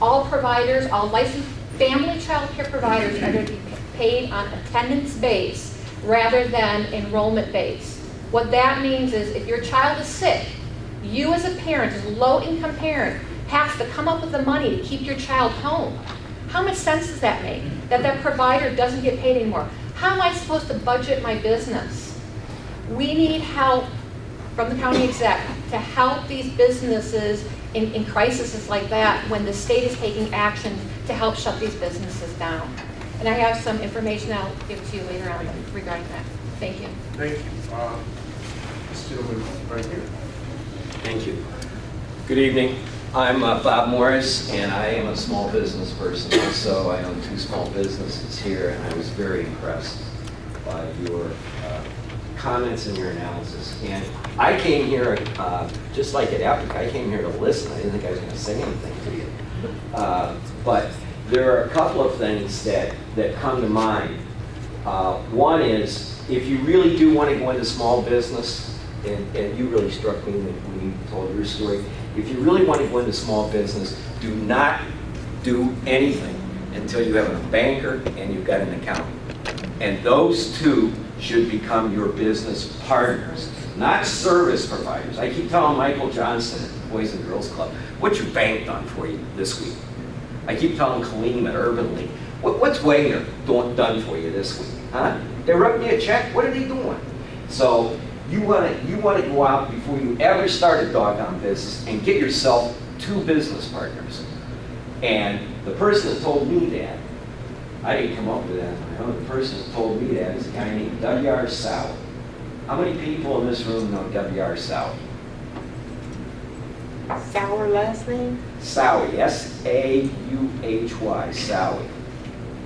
All providers, all licensed family child care providers are going to be paid on attendance base rather than enrollment base. What that means is if your child is sick, you as a parent, as a low-income parent, have to come up with the money to keep your child home. How much sense does that make? That provider doesn't get paid anymore. How am I supposed to budget my business? We need help from the county exec to help these businesses in crises like that when the state is taking action to help shut these businesses down. And I have some information I'll give to you later on regarding that. Thank you. Thank you. This gentleman right here. Thank you. Good evening. I'm Bob Morris, and I am a small business person also. I own 2 small businesses here, and I was very impressed by your comments and your analysis. And I came here, just like at Epic, I came here to listen. I didn't think I was going to say anything to you. But there are a couple of things that come to mind. One is, if you really do want to go into small business, and you really struck me when you told your story, if you really want to go into small business, do not do anything until you have a banker and you've got an accountant. And those two should become your business partners, not service providers. I keep telling Michael Johnson at the Boys and Girls Club, what's your bank done for you this week? I keep telling Kaleem at Urban League, what's Wagner done for you this week? Huh? They wrote me a check, what are they doing? So you want to go out before you ever start a doggone business and get yourself 2 business partners. And the person that told me that, I didn't come up with that on my own. The person that told me that is a guy named W.R. Sowie. How many people in this room know W.R. Sowie? Sour last name? Sowie, S-A-U-H-Y, Sowie.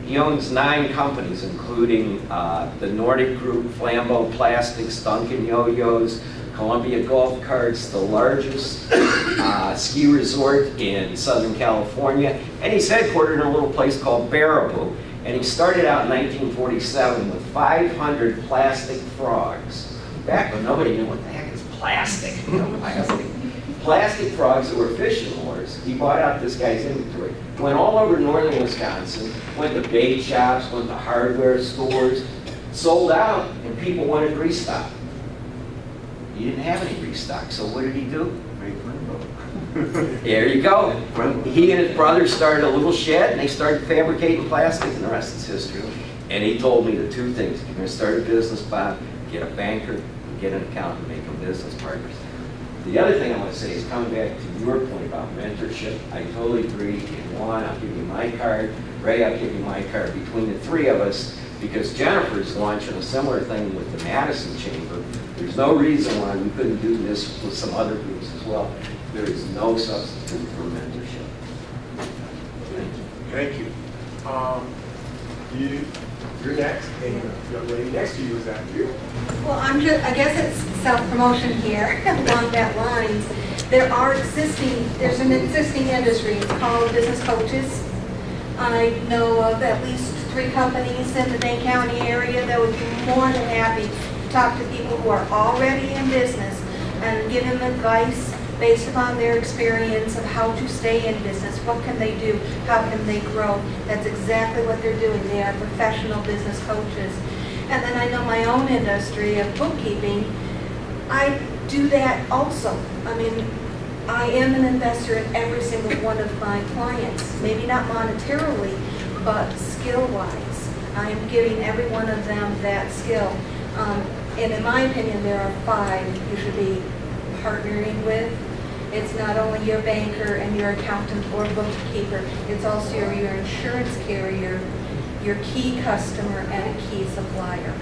He owns 9 companies, including the Nordic Group, Flambeau Plastics, Duncan Yo-Yos, Columbia Golf Carts, the largest ski resort in Southern California, and he's headquartered in a little place called Baraboo. And he started out in 1947 with 500 plastic frogs. Back when nobody knew what the heck is plastic. Plastic frogs that were fishing lures. He bought out this guy's inventory. Went all over northern Wisconsin, went to bait shops, went to hardware stores, sold out, and people wanted restock. He didn't have any restock, so what did he do? There you go. He and his brother started a little shed, and they started fabricating plastic, and the rest is history. And he told me the 2 things. If you're going to start a business, Bob, get a banker, and get an accountant, and make them business partners. The other thing I want to say is coming back to your point about mentorship. I totally agree. If you want, I'll give you my card. Ray, I'll give you my card. Between the 3 of us, because Jennifer's launching a similar thing with the Madison Chamber, There's no reason why we couldn't do this with some other groups as well. There is no substitute for mentorship. Thank you. You're next, and the young lady next to you is after you. Well, I guess it's self-promotion here along that lines. There's an existing industry, it's called business coaches. I know of at least 3 companies in the Dane County area that would be more than happy to talk to people who are already in business and give them advice based upon their experience of how to stay in business. What can they do? How can they grow? That's exactly what they're doing. They are professional business coaches. And then I know my own industry of bookkeeping. I do that also. I mean, I am an investor in every single one of my clients. Maybe not monetarily, but skill-wise. I am giving every one of them that skill. And in my opinion, there are 5 you should be partnering with. It's not only your banker and your accountant or bookkeeper, it's also your insurance carrier, your key customer, and a key supplier.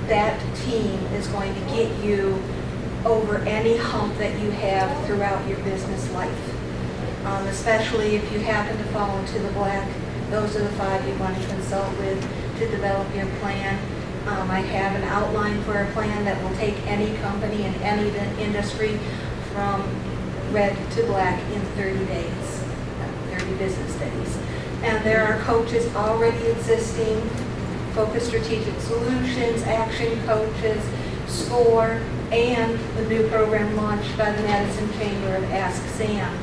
That team is going to get you over any hump that you have throughout your business life. Especially if you happen to fall into the black, those are the 5 you want to consult with to develop your plan. I have an outline for a plan that will take any company in any industry from red to black in 30 days, 30 business days. And there are coaches already existing, Focus Strategic Solutions, Action Coaches, SCORE, and the new program launched by the Madison Chamber of Ask Sam.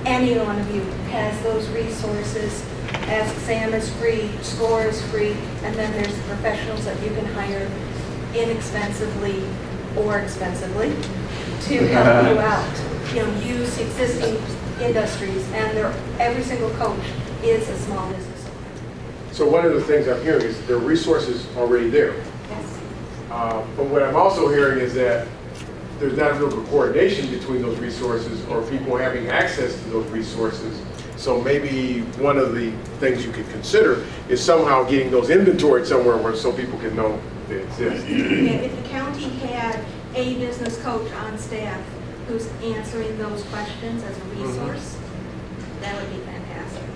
Any one of you has those resources. Ask Sam is free, SCORE is free, and then there's the professionals that you can hire inexpensively or expensively to help you out. Use existing industries, and every single coach is a small business owner. So one of the things I'm hearing is there are resources already there. Yes. But what I'm also hearing is that there's not a real coordination between those resources or people having access to those resources. So maybe one of the things you could consider is somehow getting those inventoried somewhere where so people can know they exist. Yeah, if the county had a business coach on staff who's answering those questions as a resource, that would be fantastic.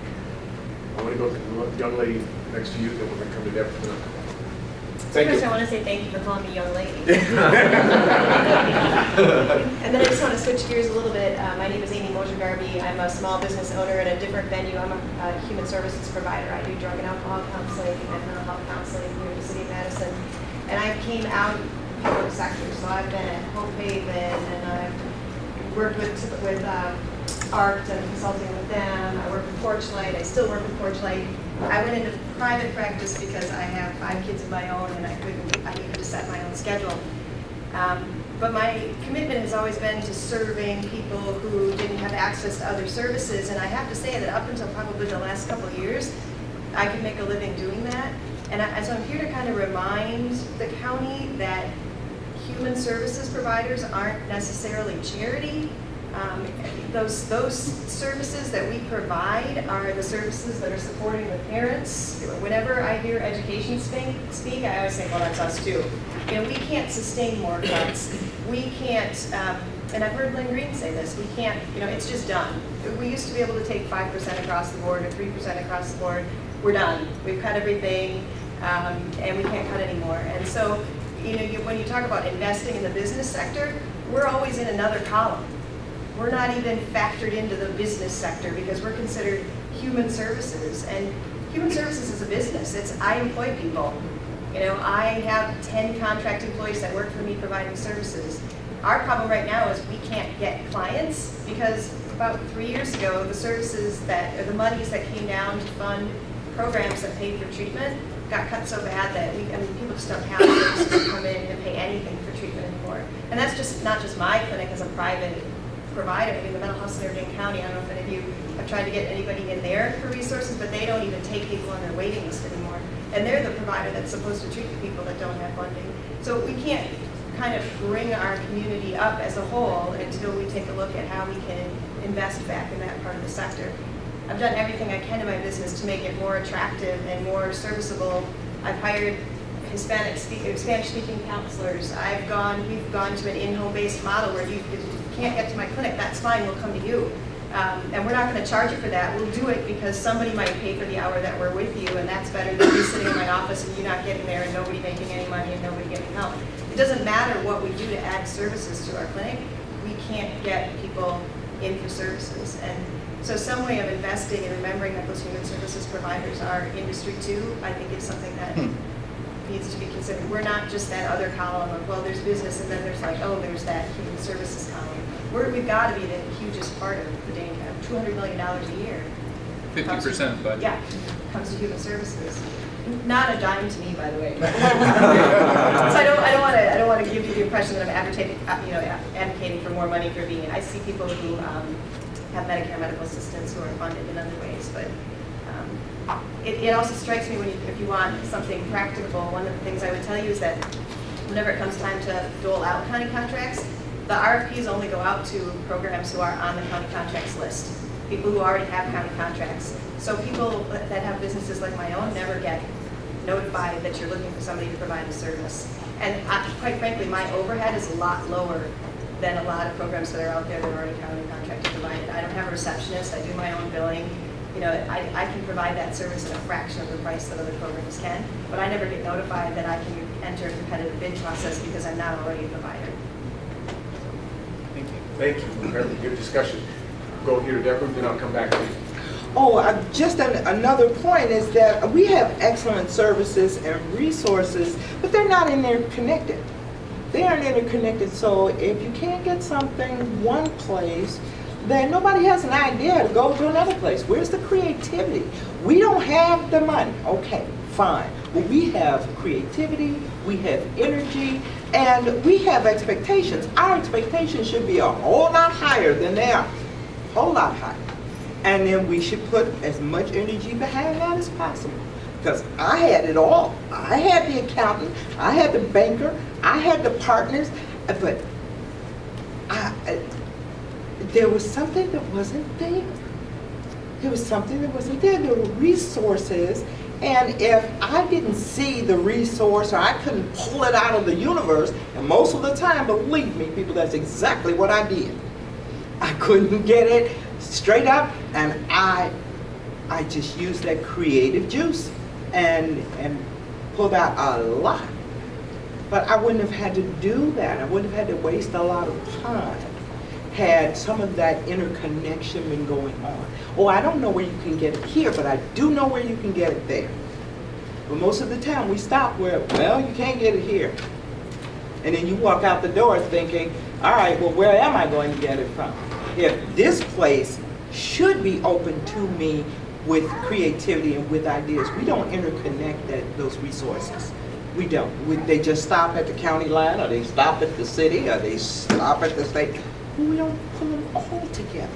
I want to go to the young lady next to you, then we're going to come to Deborah. Thank you. First, I want to say thank you for calling me young lady. And then I just want to switch gears a little bit. My name is Amy Mosher-Garby. I'm a small business owner at a different venue. I'm a human services provider. I do drug and alcohol counseling and mental health counseling here in the city of Madison. And I came out of the public sector, so I've been at Hope Haven, and I've worked with ARC and consulting with them. I work with Porchlight. I still work with Porchlight. I went into private practice because I have 5 kids of my own, and I needed to set my own schedule. But my commitment has always been to serving people who didn't have access to other services, and I have to say that up until probably the last couple of years, I could make a living doing that. And so I'm here to kind of remind the county that human services providers aren't necessarily charity. Those services that we provide are the services that are supporting the parents. Whenever I hear education speak, I always say, well, that's us too. We can't sustain more cuts. We can't, and I've heard Lynn Green say this, we can't, it's just done. We used to be able to take 5% across the board or 3% across the board. We're done. We've cut everything, and we can't cut anymore. And so, when you talk about investing in the business sector, we're always in another column. We're not even factored into the business sector because we're considered human services. And human services is a business. I employ people. I have 10 contract employees that work for me providing services. Our problem right now is we can't get clients because about 3 years ago, the monies that came down to fund programs that paid for treatment got cut so bad that people just don't have services to come in and pay anything for treatment anymore. And that's not just my clinic as a private provider. The mental health center of Dane County, I don't know if any of you have tried to get anybody in there for resources, but they don't even take people on their waiting list anymore. And they're the provider that's supposed to treat the people that don't have funding. So we can't kind of bring our community up as a whole until we take a look at how we can invest back in that part of the sector. I've done everything I can in my business to make it more attractive and more serviceable. I've hired Spanish-speaking counselors. We've gone to an in-home based model where if you can't get to my clinic, that's fine, we'll come to you. And we're not going to charge you for that. We'll do it because somebody might pay for the hour that we're with you, and that's better than you sitting in my office and you not getting there and nobody making any money and nobody getting help. It doesn't matter what we do to add services to our clinic. We can't get people in for services. And so some way of investing and remembering that those human services providers are industry too, I think is something that needs to be considered. We're not just that other column of, well, there's business and then there's like, oh, there's that human services column. We've got to be the hugest part of the Dane County, $200 million a year. 50% of the budget. Yeah, comes to human services. Not a dime to me, by the way. So I don't want to give you the impression that I'm advocating for more money for being. I see people who have Medicare medical assistants who are funded in other ways, but it also strikes me if you want something practical. One of the things I would tell you is that whenever it comes time to dole out county contracts, the RFPs only go out to programs who are on the county contracts list, people who already have county contracts. So people that have businesses like my own never get notified that you're looking for somebody to provide a service. And quite frankly, my overhead is a lot lower than a lot of programs that are out there that are already county contracted provided. I don't have a receptionist, I do my own billing. You know, I can provide that service at a fraction of the price that other programs can, but I never get notified that I can enter a competitive bid process because I'm not already a provider. Thank you. Very good discussion. Go here to Deborah, then I'll come back to you. Oh, just another point is that we have excellent services and resources, but they're not interconnected. They aren't interconnected, so if you can't get something one place, then nobody has an idea to go to another place. Where's the creativity? We don't have the money. Okay, fine. Well, we have creativity, we have energy, and we have expectations. Our expectations should be a whole lot higher than they are. A whole lot higher. And then we should put as much energy behind that as possible. Because I had it all. I had the accountant, I had the banker, I had the partners, but there was something that wasn't there. There was something that wasn't there. There were resources, and if I didn't see the resource or I couldn't pull it out of the universe, and most of the time, believe me, people, that's exactly what I did. I couldn't get it straight up, and I just used that creative juice and pulled out a lot. But I wouldn't have had to do that. I wouldn't have had to waste a lot of time had some of that interconnection been going on. Oh, I don't know where you can get it here, but I do know where you can get it there. But most of the time we stop where, well, you can't get it here. And then you walk out the door thinking, all right, well, where am I going to get it from? If this place should be open to me with creativity and with ideas, we don't interconnect those resources. We don't. They just stop at the county line, or they stop at the city, or they stop at the state. We don't put them all together.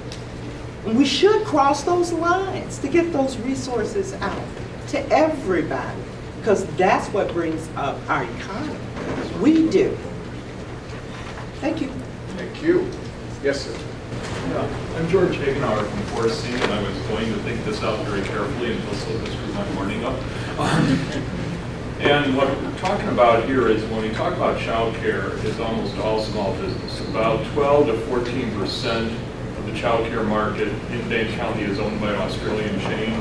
And we should cross those lines to get those resources out to everybody, because that's what brings up our economy. We do. Thank you. Thank you. Yes, sir. Yeah, I'm George Hagenauer from Parisi, and I was going to think this out very carefully until Sylvia screwed my morning up. And what we're talking about here is when we talk about child care, it's almost all small business. About 12 to 14% of the child care market in Dane County is owned by an Australian chain.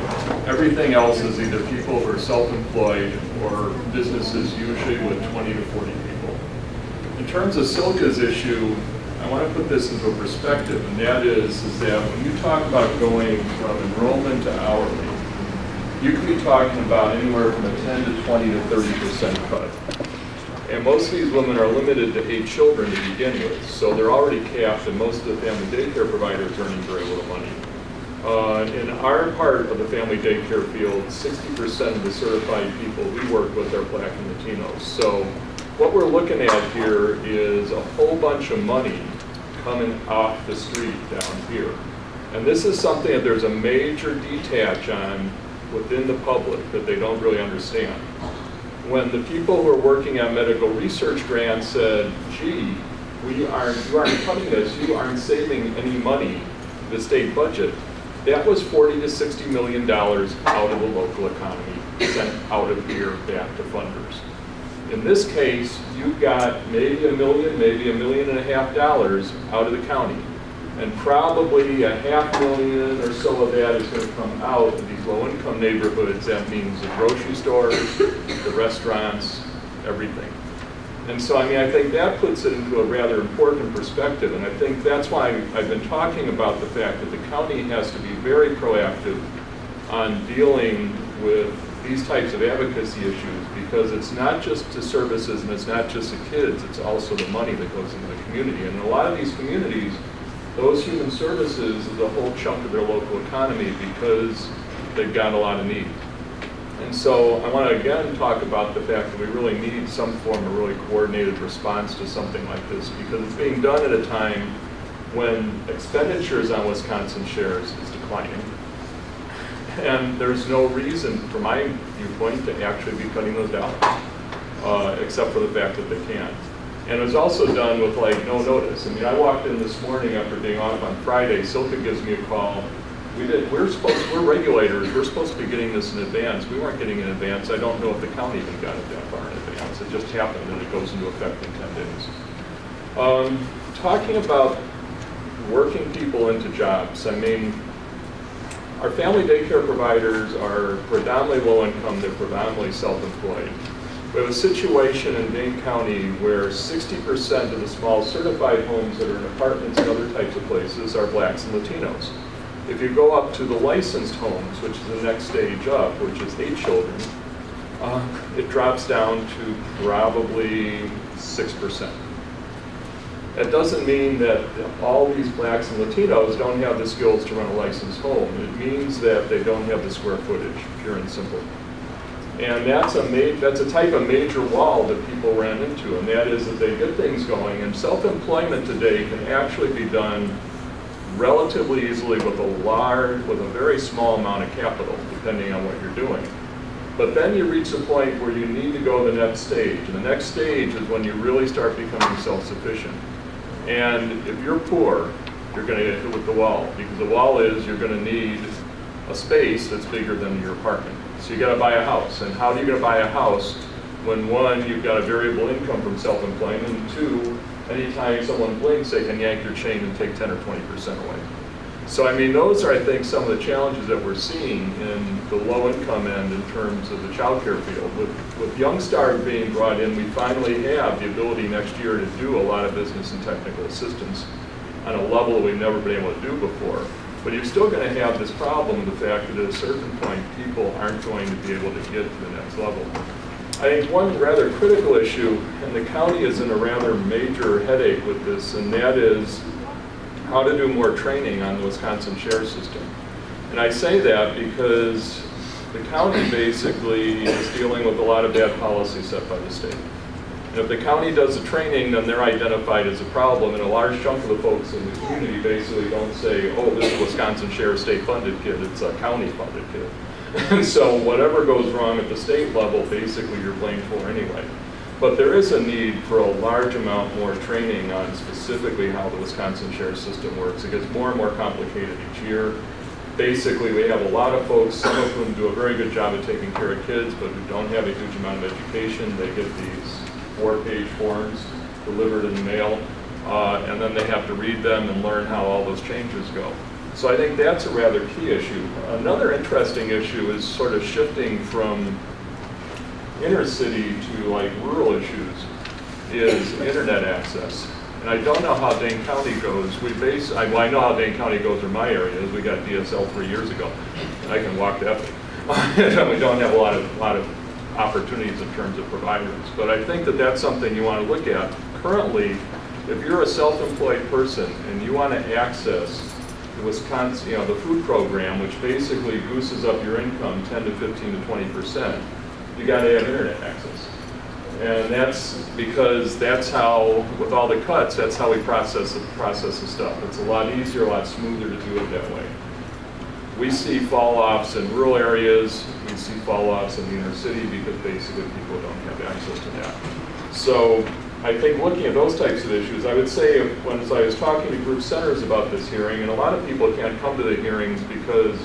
Everything else is either people who are self-employed or businesses usually with 20 to 40 people. In terms of Silka's issue, I want to put this into perspective, and that is that when you talk about going from enrollment to hourly, you could be talking about anywhere from a 10 to 20 to 30% cut. And most of these women are limited to 8 children to begin with, so they're already capped, and most of the family daycare providers are earning very little money. In our part of the family daycare field, 60% of the certified people we work with are Black and Latinos. So what we're looking at here is a whole bunch of money coming off the street down here. And this is something that there's a major detach on within the public that they don't really understand. When the people who are working on medical research grants said, gee, you aren't cutting this, you aren't saving any money to the state budget, that was $40 to $60 million out of the local economy sent out of here back to funders. In this case, you've got maybe $1 million, maybe $1.5 million out of the county. And probably $500,000 or so of that is going to come out of these low-income neighborhoods. That means the grocery stores, the restaurants, everything. And so, I mean, I think that puts it into a rather important perspective. And I think that's why I've been talking about the fact that the county has to be very proactive on dealing with these types of advocacy issues, because it's not just the services and it's not just the kids, it's also the money that goes into the community. And in a lot of these communities, those human services is a whole chunk of their local economy because they've got a lot of need. And so I want to again talk about the fact that we really need some form of really coordinated response to something like this, because it's being done at a time when expenditures on Wisconsin shares is declining. And there's no reason, from my viewpoint, to actually be cutting those down, except for the fact that they can. And it was also done with like no notice. I mean, I walked in this morning after being off on Friday. Silka gives me a call. We're regulators. We're supposed to be getting this in advance. We weren't getting it in advance. I don't know if the county even got it that far in advance. It just happened and it goes into effect in 10 days. Talking about working people into jobs. I mean, our family daycare providers are predominantly low income. They're predominantly self-employed. We have a situation in Dane County where 60% of the small certified homes that are in apartments and other types of places are blacks and Latinos. If you go up to the licensed homes, which is the next stage up, which is 8 children, it drops down to probably 6%. That doesn't mean that all these blacks and Latinos don't have the skills to run a licensed home. It means that they don't have the square footage, pure and simple. And that's a type of major wall that people ran into, and that is that they get things going, and self-employment today can actually be done relatively easily with a very small amount of capital, depending on what you're doing. But then you reach a point where you need to go to the next stage, and the next stage is when you really start becoming self-sufficient. And if you're poor, you're going to get hit with the wall, because the wall is you're going to need a space that's bigger than your apartment. So you got to buy a house. And how are you going to buy a house when, one, you've got a variable income from self-employment, and two, anytime someone blinks, they can yank your chain and take 10 or 20% away. So I mean, those are, I think, some of the challenges that we're seeing in the low-income end in terms of the child care field. With Youngstar being brought in, we finally have the ability next year to do a lot of business and technical assistance on a level that we've never been able to do before. But you're still going to have this problem with the fact that at a certain point, people aren't going to be able to get to the next level. I think one rather critical issue, and the county is in a rather major headache with this, and that is how to do more training on the Wisconsin share system. And I say that because the county basically is dealing with a lot of bad policy set by the state. And if the county does the training, then they're identified as a problem, and a large chunk of the folks in the community basically don't say, oh, this is a Wisconsin share state-funded kid, it's a county-funded kid. And so whatever goes wrong at the state level, basically you're blamed for anyway. But there is a need for a large amount more training on specifically how the Wisconsin share system works. It gets more and more complicated each year. Basically, we have a lot of folks, some of whom do a very good job of taking care of kids, but who don't have a huge amount of education. They get these 4-page forms delivered in the mail, and then they have to read them and learn how all those changes go. So I think that's a rather key issue. Another interesting issue is sort of shifting from inner city to like rural issues is internet access. And I don't know how Dane County goes. I know how Dane County goes in my area. We got DSL 3 years ago. And I can walk that way. We don't have a lot of opportunities in terms of providers. But I think that that's something you want to look at. Currently, if you're a self-employed person and you want to access the Wisconsin, the food program, which basically boosts up your income 10 to 15 to 20%, you got to have internet access. And that's because that's how, with all the cuts, that's how we process the stuff. It's a lot easier, a lot smoother to do it that way. We see fall-offs in rural areas, we see fall-offs in the inner city because basically people don't have access to that. So I think looking at those types of issues, I would say when I was talking to group centers about this hearing, and a lot of people can't come to the hearings because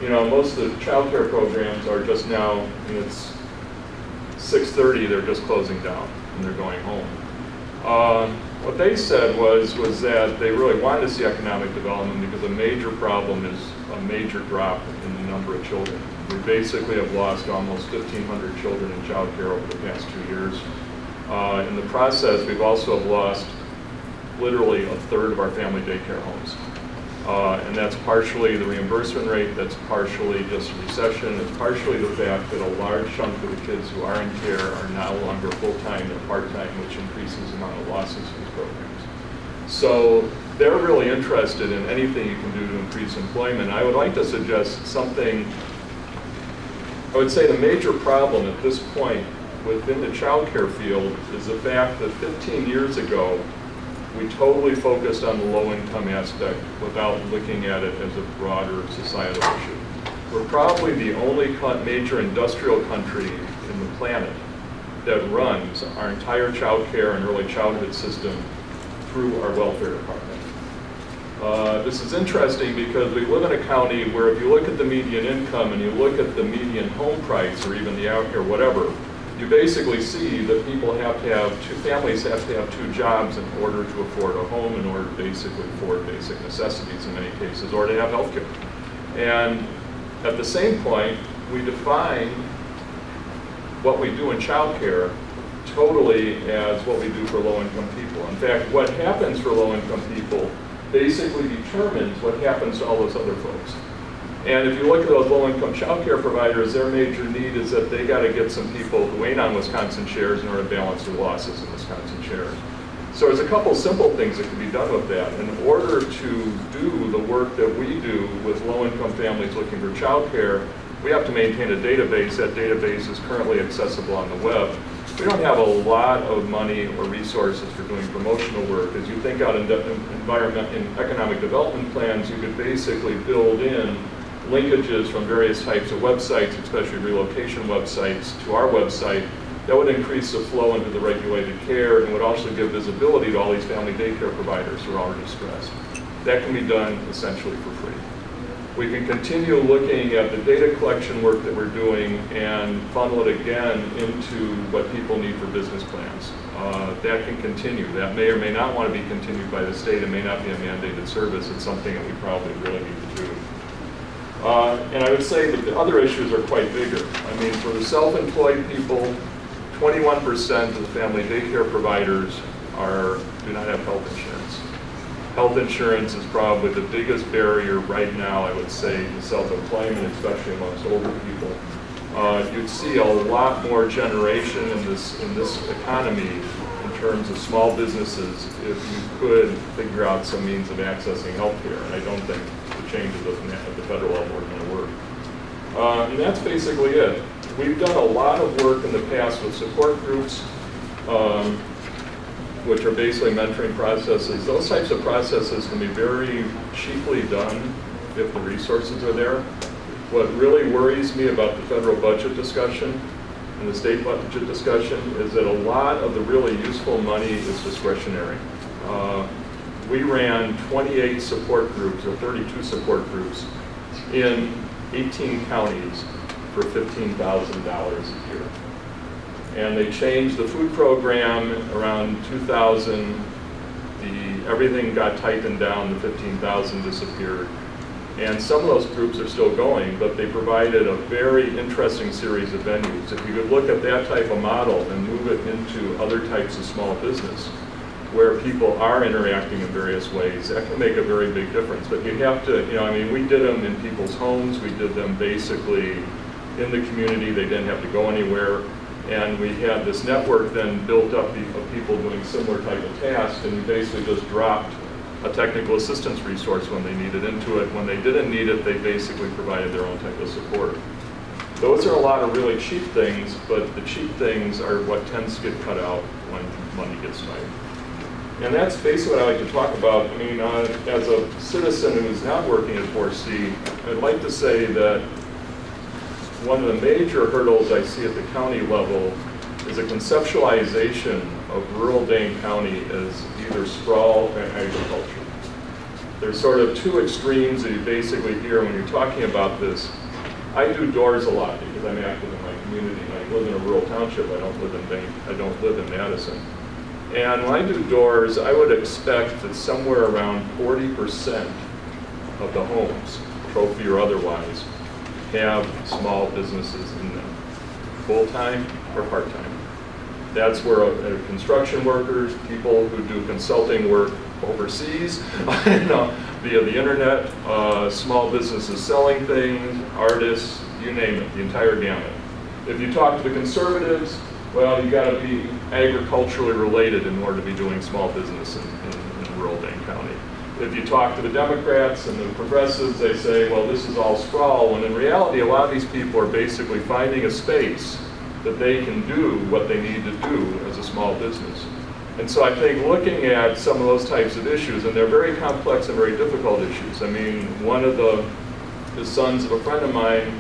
most of the child care programs are just now in its 6:30, they're just closing down and they're going home. What they said was that they really wanted to see economic development because a major problem is a major drop in the number of children. We basically have lost almost 1,500 children in child care over the past 2 years. In the process, we've also lost literally a third of our family daycare homes. And that's partially the reimbursement rate, that's partially just recession, it's partially the fact that a large chunk of the kids who are in care are no longer full-time, they're part-time, which increases the amount of losses in these programs. So they're really interested in anything you can do to increase employment. I would like to suggest something, I would say the major problem at this point within the child care field is the fact that 15 years ago, we totally focused on the low-income aspect without looking at it as a broader societal issue. We're probably the only major industrial country in the planet that runs our entire child care and early childhood system through our welfare department. This is interesting because we live in a county where if you look at the median income and you look at the median home price or even the out here, whatever, you basically see that people have to have families have to have 2 jobs in order to afford a home, in order to basically afford basic necessities in many cases, or to have health care. And at the same point, we define what we do in child care totally as what we do for low-income people. In fact, what happens for low-income people basically determines what happens to all those other folks. And if you look at those low-income child care providers, their major need is that they got to get some people who ain't on Wisconsin shares in order to balance their losses in Wisconsin shares. So there's a couple simple things that can be done with that. In order to do the work that we do with low-income families looking for child care, we have to maintain a database. That database is currently accessible on the web. We don't have a lot of money or resources for doing promotional work. As you think out in economic development plans, you could basically build in linkages from various types of websites, especially relocation websites, to our website. That would increase the flow into the regulated care and would also give visibility to all these family daycare providers who are already stressed. That can be done essentially for free. We can continue looking at the data collection work that we're doing and funnel it again into what people need for business plans. That can continue. That may or may not want to be continued by the state. It may not be a mandated service. It's something that we probably really need to do. And I would say that the other issues are quite bigger. I mean, for the self-employed people, 21% of the family daycare providers do not have health insurance. Health insurance is probably the biggest barrier right now, I would say, to self-employment, especially amongst older people. You'd see a lot more generation in this economy in terms of small businesses if you could figure out some means of accessing health care. And I don't think the changes at the federal level are going to work. And that's basically it. We've done a lot of work in the past with support groups, which are basically mentoring processes. Those types of processes can be very cheaply done if the resources are there. What really worries me about the federal budget discussion and the state budget discussion is that a lot of the really useful money is discretionary. We ran 28 support groups, or 32 support groups, in 18 counties for $15,000 a year. And they changed the food program around 2000. Everything got tightened down, the $15,000 disappeared. And some of those groups are still going, but they provided a very interesting series of venues. If you could look at that type of model and move it into other types of small business, where people are interacting in various ways, that can make a very big difference. But you have to, I mean, we did them in people's homes, we did them basically in the community, they didn't have to go anywhere. And we had this network then built up of people doing similar type of tasks, and we basically just dropped a technical assistance resource when they needed into it. When they didn't need it, they basically provided their own type of support. Those are a lot of really cheap things, but the cheap things are what tends to get cut out when money gets tight. And that's basically what I like to talk about. I mean, as a citizen who is not working at 4C, I'd like to say that one of the major hurdles I see at the county level is a conceptualization of rural Dane County as either sprawl or agriculture. There's sort of two extremes that you basically hear when you're talking about this. I do doors a lot because I'm active in my community. I live in a rural township. I don't live in Madison. And when I do doors, I would expect that somewhere around 40% of the homes, trophy or otherwise, have small businesses in them, full-time or part-time. That's where construction workers, people who do consulting work overseas, via the internet, small businesses selling things, artists, you name it, the entire gamut. If you talk to the conservatives, well, you got to be agriculturally related in order to be doing small business in rural Dane County. If you talk to the Democrats and the progressives, they say, well, this is all sprawl, when in reality, a lot of these people are basically finding a space that they can do what they need to do as a small business. And so I think looking at some of those types of issues, and they're very complex and very difficult issues. I mean, one of the sons of a friend of mine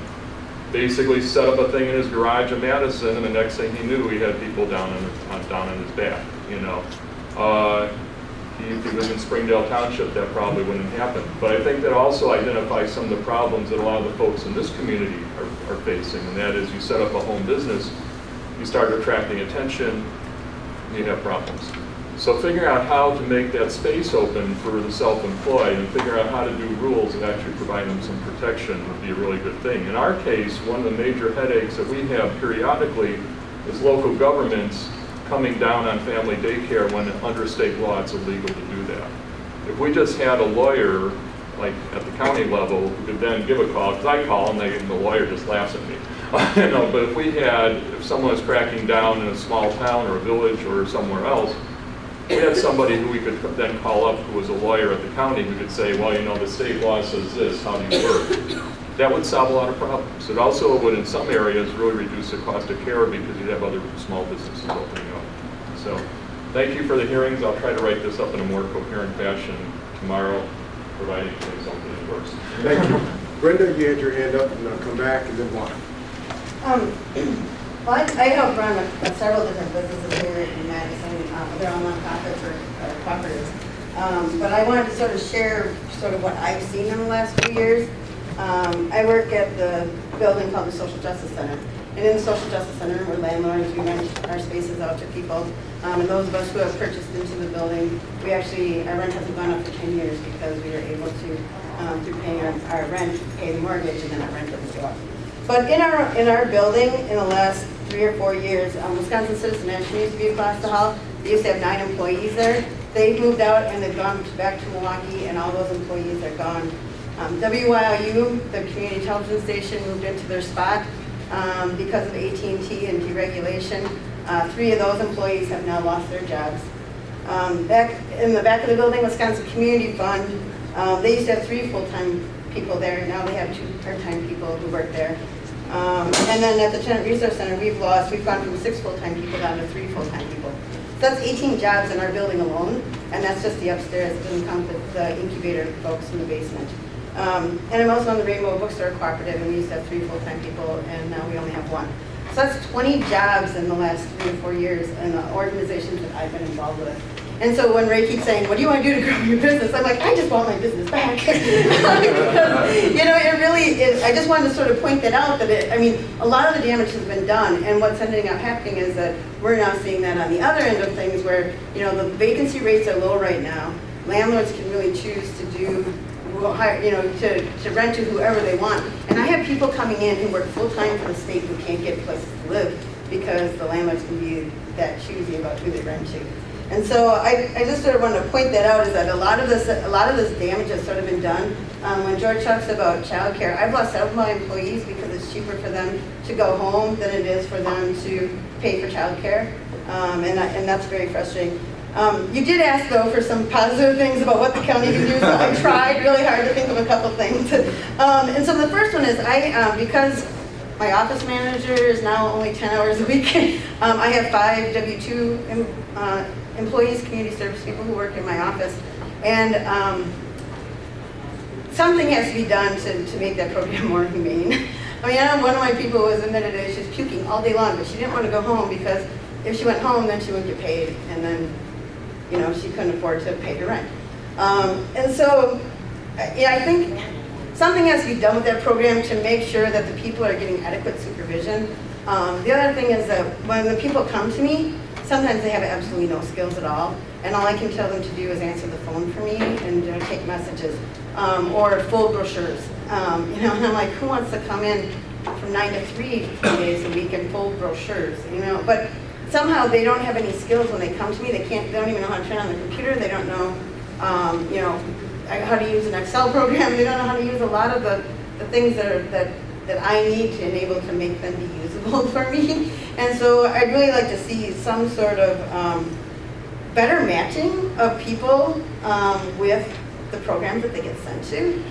basically set up a thing in his garage in Madison, and the next thing he knew, he had people down on his back, you know. If he lived in Springdale Township, that probably wouldn't happen. But I think that also identifies some of the problems that a lot of the folks in this community are facing, and that is you set up a home business, you start attracting attention, you have problems. So figuring out how to make that space open for the self-employed and figure out how to do rules that actually provide them some protection would be a really good thing. In our case, one of the major headaches that we have periodically is local governments coming down on family daycare when under state law it's illegal to do that. If we just had a lawyer, like at the county level, who could then give a call, because I call and the lawyer just laughs at me. But if someone was cracking down in a small town or a village or somewhere else, we had somebody who we could then call up who was a lawyer at the county who could say, well, the state law says this, how do you work? That would solve a lot of problems. It also would, in some areas, really reduce the cost of care because you'd have other small businesses opening up. So, thank you for the hearings. I'll try to write this up in a more coherent fashion tomorrow, providing something that works. Thank you. Brenda, you had your hand up, and I'll come back, and then Juan. Well, I help run several different businesses here in Madison. They're all nonprofits or cooperatives. But I wanted to sort of share sort of what I've seen in the last few years. I work at the building called the Social Justice Center. And in the Social Justice Center, we're landlords, we rent our spaces out to people. And those of us who have purchased into the building, our rent hasn't gone up for 10 years because we were able to, through paying our rent, pay the mortgage, and then our rent doesn't go up. But in our building, in the last 3 or 4 years, Wisconsin Citizen Action used to be across the hall. They used to have 9 employees there. They've moved out and they've gone back to Milwaukee, and all those employees are gone. WYOU, the community television station, moved into their spot because of AT&T and deregulation. 3 of those employees have now lost their jobs. Back in the back of the building, Wisconsin Community Fund, they used to have 3 full-time people there. Now they have 2 part-time people who work there. And then at the Tenant Resource Center, we've gone from 6 full-time people down to 3 full-time people. So that's 18 jobs in our building alone, and that's just the upstairs. It doesn't count the incubator folks in the basement. And I'm also on the Rainbow Bookstore Cooperative, and we used to have 3 full-time people, and now we only have 1. So that's 20 jobs in the last 3 or 4 years in the organizations that I've been involved with. And so when Ray keeps saying, what do you want to do to grow your business? I'm like, I just want my business back. Because, it really is, I just wanted to sort of point that out, that a lot of the damage has been done, and what's ending up happening is that we're now seeing that on the other end of things where, the vacancy rates are low right now. Landlords can really choose to do, to rent to whoever they want. And I have people coming in who work full-time for the state who can't get places to live because the landlords can be that choosy about who they rent to. And so I just sort of wanted to point that out, is that a lot of this damage has sort of been done. When George talks about childcare, I've lost several of my employees because it's cheaper for them to go home than it is for them to pay for childcare, and that's very frustrating. You did ask, though, for some positive things about what the county can do, so I tried really hard to think of a couple things. And so the first one is, because my office manager is now only 10 hours a week, I have 5 W-2 employees, community service people who work in my office. And something has to be done to make that program more humane. I know one of my people was admitted that she's puking all day long, but she didn't want to go home because if she went home, then she wouldn't get paid, and then she couldn't afford to pay her rent. And so, I think something has to be done with that program to make sure that the people are getting adequate supervision. The other thing is that when the people come to me, sometimes they have absolutely no skills at all, and all I can tell them to do is answer the phone for me and take messages, or fold brochures. You know, and I'm like, who wants to come in from 9 to 3 3 days a week and fold brochures, you know? But somehow they don't have any skills when they come to me. They don't even know how to turn on the computer. They don't know, you know, how to use an Excel program. They don't know how to use a lot of the things that I need to enable to make them be usable for me. And so I'd really like to see some sort of better matching of people with the programs that they get sent to.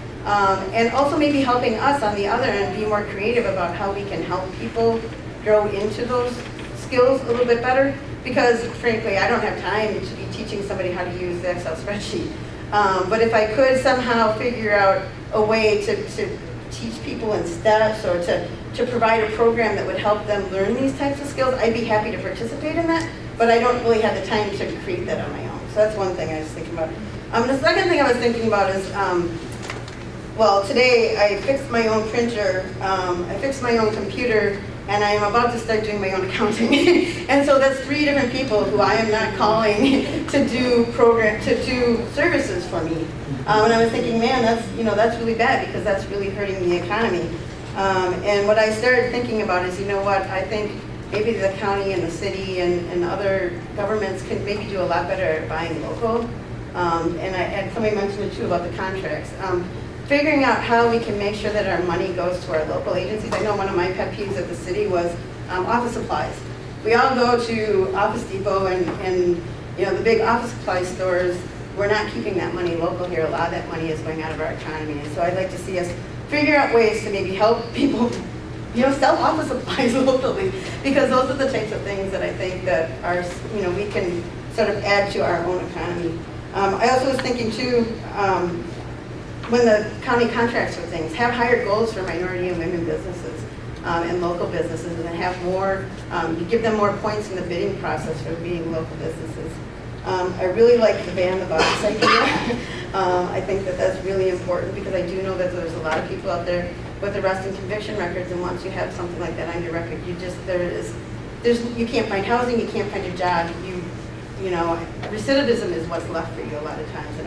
And also maybe helping us on the other end be more creative about how we can help people grow into those skills a little bit better. Because frankly, I don't have time to be teaching somebody how to use the Excel spreadsheet. But if I could somehow figure out a way to teach people in steps, or to provide a program that would help them learn these types of skills, I'd be happy to participate in that, but I don't really have the time to create that on my own. So that's one thing I was thinking about. The second thing I was thinking about is, well, today I fixed my own printer, I fixed my own computer, and I am about to start doing my own accounting. And so that's 3 different people who I am not calling to do services for me. And I was thinking, man, that's really bad, because that's really hurting the economy. And what I started thinking about is, you know what, I think maybe the county and the city and other governments can maybe do a lot better at buying local. And somebody mentioned it too about the contracts. Figuring out how we can make sure that our money goes to our local agencies. I know one of my pet peeves at the city was office supplies. We all go to Office Depot and you know, the big office supply stores. We're not keeping that money local here. A lot of that money is going out of our economy. And so I'd like to see us figure out ways to maybe help people, you know, sell office supplies locally, because those are the types of things that I think that are, you know, we can sort of add to our own economy. I also was thinking too, when the county contracts for things, have higher goals for minority and women businesses and local businesses, and have more, give them more points in the bidding process for being local businesses. I really like the ban the box idea. I think that that's really important, because I do know that there's a lot of people out there with arrest and conviction records, and once you have something like that on your record, you can't find housing, you can't find a job. You know, recidivism is what's left for you a lot of times,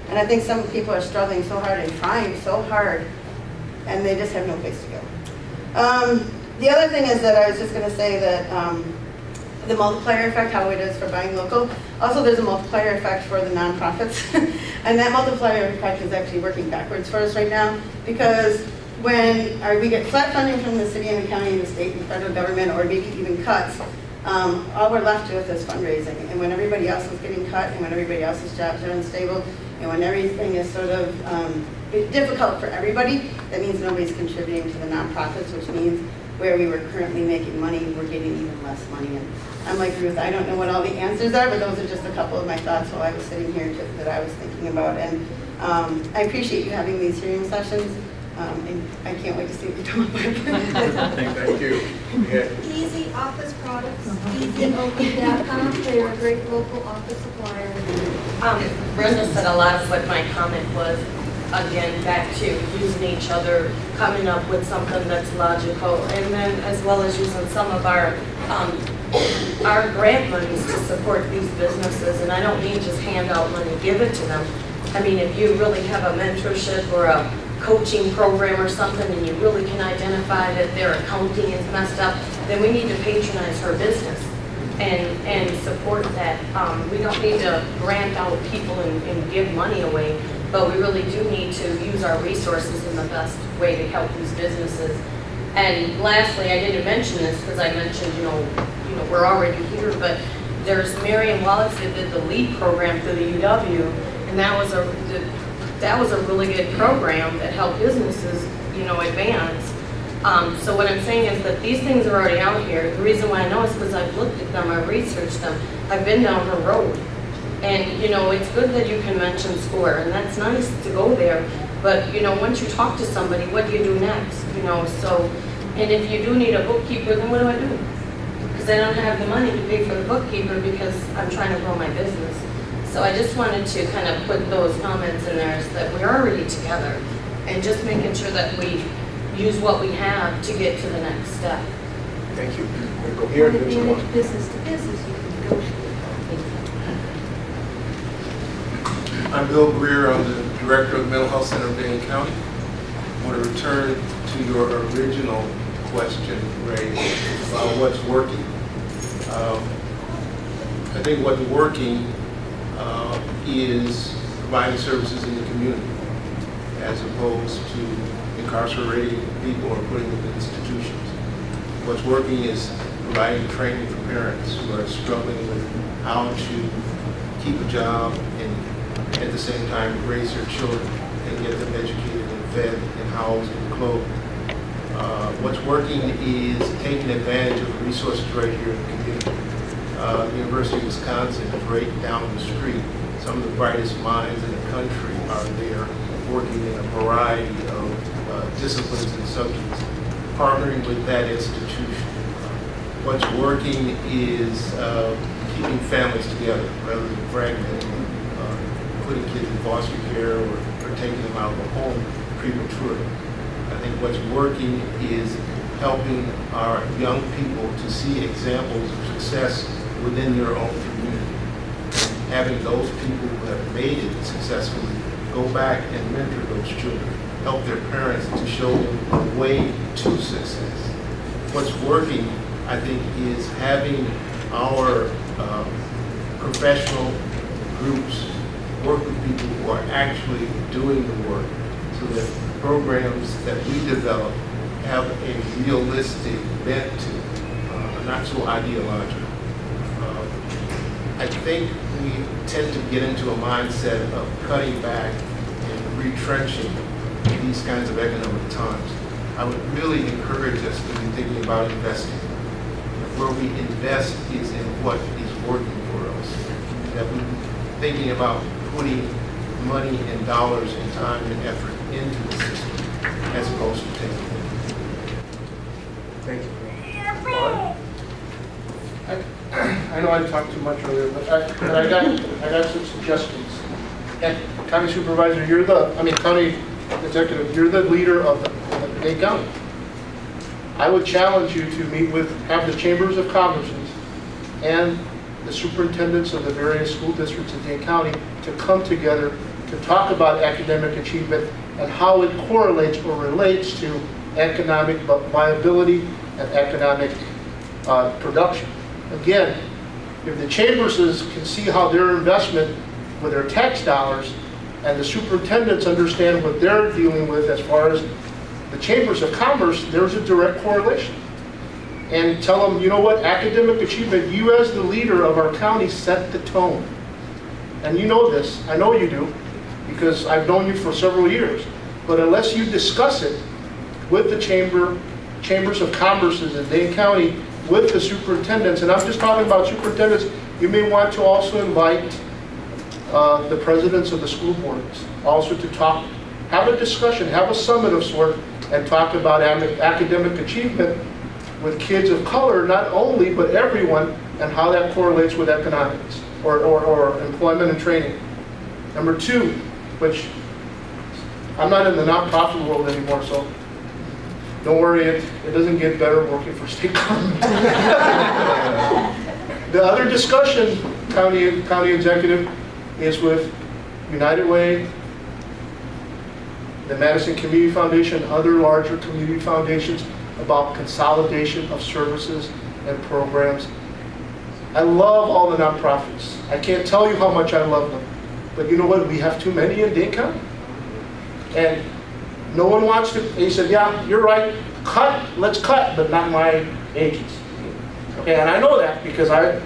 and I think some people are struggling so hard and trying so hard, and they just have no place to go. The other thing is that I was just going to say that the multiplier effect, how it is for buying local. Also, there's a multiplier effect for the nonprofits, and that multiplier effect is actually working backwards for us right now, because when we get flat funding from the city and the county and the state and federal government, or maybe even cuts, all we're left with is fundraising. And when everybody else is getting cut, and when everybody else's jobs are unstable, and when everything is sort of difficult for everybody, that means nobody's contributing to the nonprofits, which means where we were currently making money, we're getting even less money. And I'm like Ruth, I don't know what all the answers are, but those are just a couple of my thoughts while I was sitting here that I was thinking about. And I appreciate you having these hearing sessions. And I can't wait to see what you come up with. Thank you. Yeah. Easy Office Products, easyopen.com. They're a great local office supplier. Brenda said a lot of what my comment was. Again, back to using each other, coming up with something that's logical, and then as well as using some of our grant monies to support these businesses. And I don't mean just hand out money, give it to them. I mean, if you really have a mentorship or a coaching program or something, and you really can identify that their accounting is messed up, then we need to patronize her business and support that. We don't need to grant out people and give money away, but we really do need to use our resources in the best way to help these businesses. And lastly, I didn't mention this because I mentioned, you know, we're already here, but there's Marion Wallace that did the LEAD program through the UW, and that was a really good program that helped businesses, you know, advance. So what I'm saying is that these things are already out here. The reason why I know is because I've looked at them, I've researched them, I've been down her road. And, you know, it's good that you can mention SCORE, and that's nice to go there. But, you know, once you talk to somebody, what do you do next? You know, so, and if you do need a bookkeeper, then what do I do? Because I don't have the money to pay for the bookkeeper because I'm trying to grow my business. So I just wanted to kind of put those comments in there so that we're already together. and just making sure that we use what we have to get to the next step. Thank you. We'll go here and then someone. Business to business, you can negotiate. I'm Bill Greer. I'm the director of the Mental Health Center of Dane County. I want to return to your original question, Ray, about what's working. I think what's working is providing services in the community as opposed to incarcerating people or putting them in institutions. What's working is providing training for parents who are struggling with how to keep a job and at the same time raise their children and get them educated and fed and housed and clothed. What's working is taking advantage of the resources right here in the community. The University of Wisconsin is right down the street. Some of the brightest minds in the country are there working in a variety of disciplines and subjects, partnering with that institution. What's working is keeping families together rather than fragmenting, putting kids in foster care or taking them out of the home prematurely. I think what's working is helping our young people to see examples of success within their own community. Having those people who have made it successfully go back and mentor those children, help their parents to show them a way to success. What's working, I think, is having our professional groups work with people who are actually doing the work so that programs that we develop have a realistic bent to, not so ideological. I think we tend to get into a mindset of cutting back and retrenching these kinds of economic times. I would really encourage us to be thinking about investing. Where we invest is in what is working for us. That we're thinking about putting money and dollars and time and effort into the system as opposed to taking it. Thank you. I know I talked too much earlier, but I got some suggestions. And County Supervisor, County Executive, you're the leader of Dane County. I would challenge you to have the Chambers of Commerce's and the superintendents of the various school districts in Dane County to come together to talk about academic achievement and how it correlates or relates to economic viability and economic production. Again, if the chambers can see how their investment with their tax dollars and the superintendents understand what they're dealing with as far as the chambers of commerce, there's a direct correlation. And tell them, you know what, academic achievement, you as the leader of our county set the tone. And you know this, I know you do, because I've known you for several years. But unless you discuss it with the chambers of commerces in Dane County, with the superintendents, and I'm just talking about superintendents, you may want to also invite the presidents of the school boards also to talk, have a discussion, have a summit of sort, and talk about academic achievement with kids of color, not only, but everyone, and how that correlates with economics or employment and training. Number two, which I'm not in the nonprofit world anymore, so don't worry, it doesn't get better working for state government. The other discussion, county executive, is with United Way, the Madison Community Foundation, other larger community foundations about consolidation of services and programs. I love all the nonprofits. I can't tell you how much I love them. But you know what? We have too many in Dane County. And no one wants to, he said, yeah, you're right, let's cut, but not my agency. Okay, and I know that because I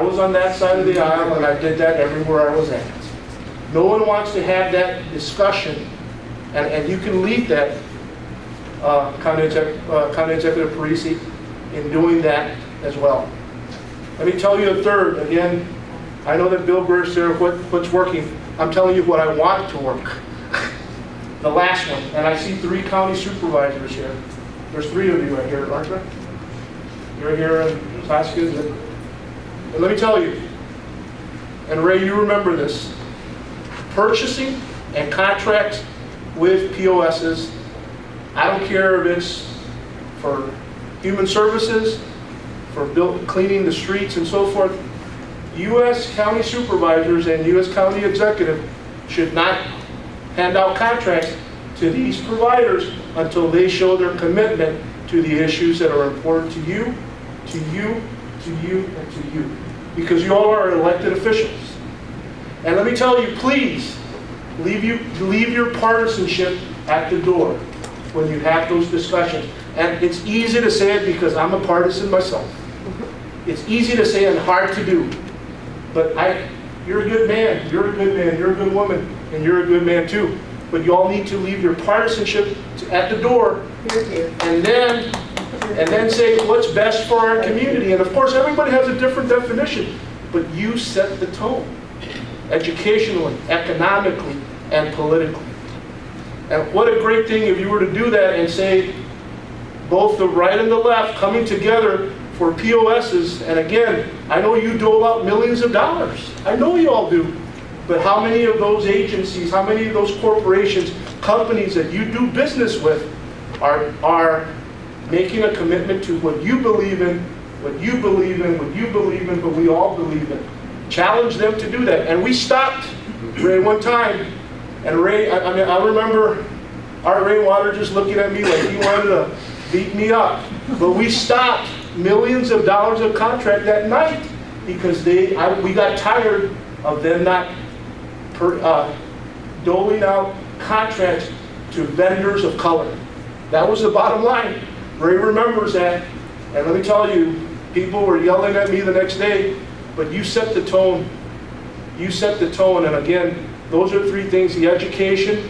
was on that side of the aisle and I did that everywhere I was at. No one wants to have that discussion, and you can lead that, County Executive Parisi, in doing that as well. Let me tell you a third, again, I know that Bill Greer said what's working. I'm telling you what I want to work. The last one, and I see 3 county supervisors here. There's 3 of you right here, aren't there? You're here in Saskia. And let me tell you, and Ray, you remember this, purchasing and contracts with POSs. I don't care if it's for human services, for cleaning the streets and so forth. U.S. county supervisors and U.S. county executive should not hand out contracts to these providers until they show their commitment to the issues that are important to you, to you, to you, and to you. Because you all are elected officials. And let me tell you, please, leave your partisanship at the door when you have those discussions. And it's easy to say it because I'm a partisan myself. It's easy to say and hard to do. But you're a good man, you're a good man, you're a good woman, and you're a good man too. But you all need to leave your partisanship at the door, and then say what's best for our community. And of course, everybody has a different definition, but you set the tone, educationally, economically, and politically. And what a great thing if you were to do that and say, both the right and the left coming together for POSs. And again, I know you dole out millions of dollars. I know you all do. But how many of those agencies, how many of those corporations, companies that you do business with are making a commitment to what you believe in, what you believe in, what you believe in, but we all believe in? Challenge them to do that. And we stopped Ray one time. And Ray, I remember Art Rainwater just looking at me like he wanted to beat me up. But we stopped millions of dollars of contract that night because we got tired of them not doling out contracts to vendors of color. That was the bottom line. Ray remembers that. And let me tell you, people were yelling at me the next day, but you set the tone. You set the tone. And again, those are three things: the education,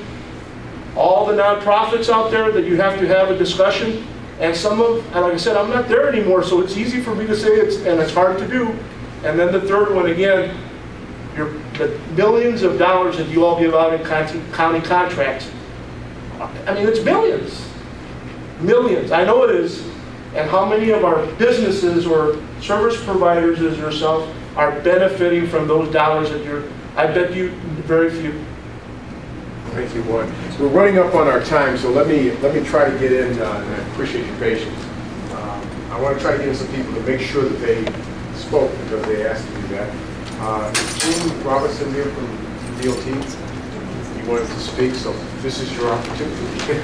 all the nonprofits out there that you have to have a discussion, and like I said, I'm not there anymore, so it's easy for me to say and it's hard to do. And then the third one, again, the millions of dollars that you all give out in county contracts. I mean, it's millions. Millions. I know it is. And how many of our businesses or service providers as yourself are benefiting from those dollars that I bet you very few. Thank you, Warren. We're running up on our time, so let me try to get in, and I appreciate your patience. I want to try to get in some people to make sure that they spoke because they asked to do that. Is June Robinson here from DOT? You wanted to speak, so this is your opportunity. Good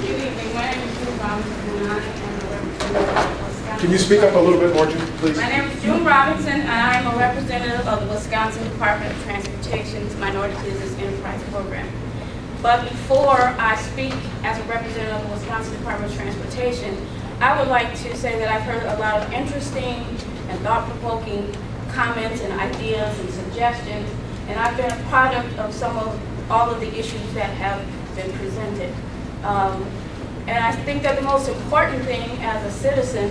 evening. My name is June Robinson, and I am a representative of Wisconsin. Can you speak up a little bit more, June, please? My name is June Robinson, and I am a representative of the Wisconsin Department of Transportation's Minority Business Enterprise Program. But before I speak as a representative of the Wisconsin Department of Transportation, I would like to say that I've heard a lot of interesting and thought-provoking comments and ideas and suggestions, and I've been a product of all of the issues that have been presented. And I think that the most important thing as a citizen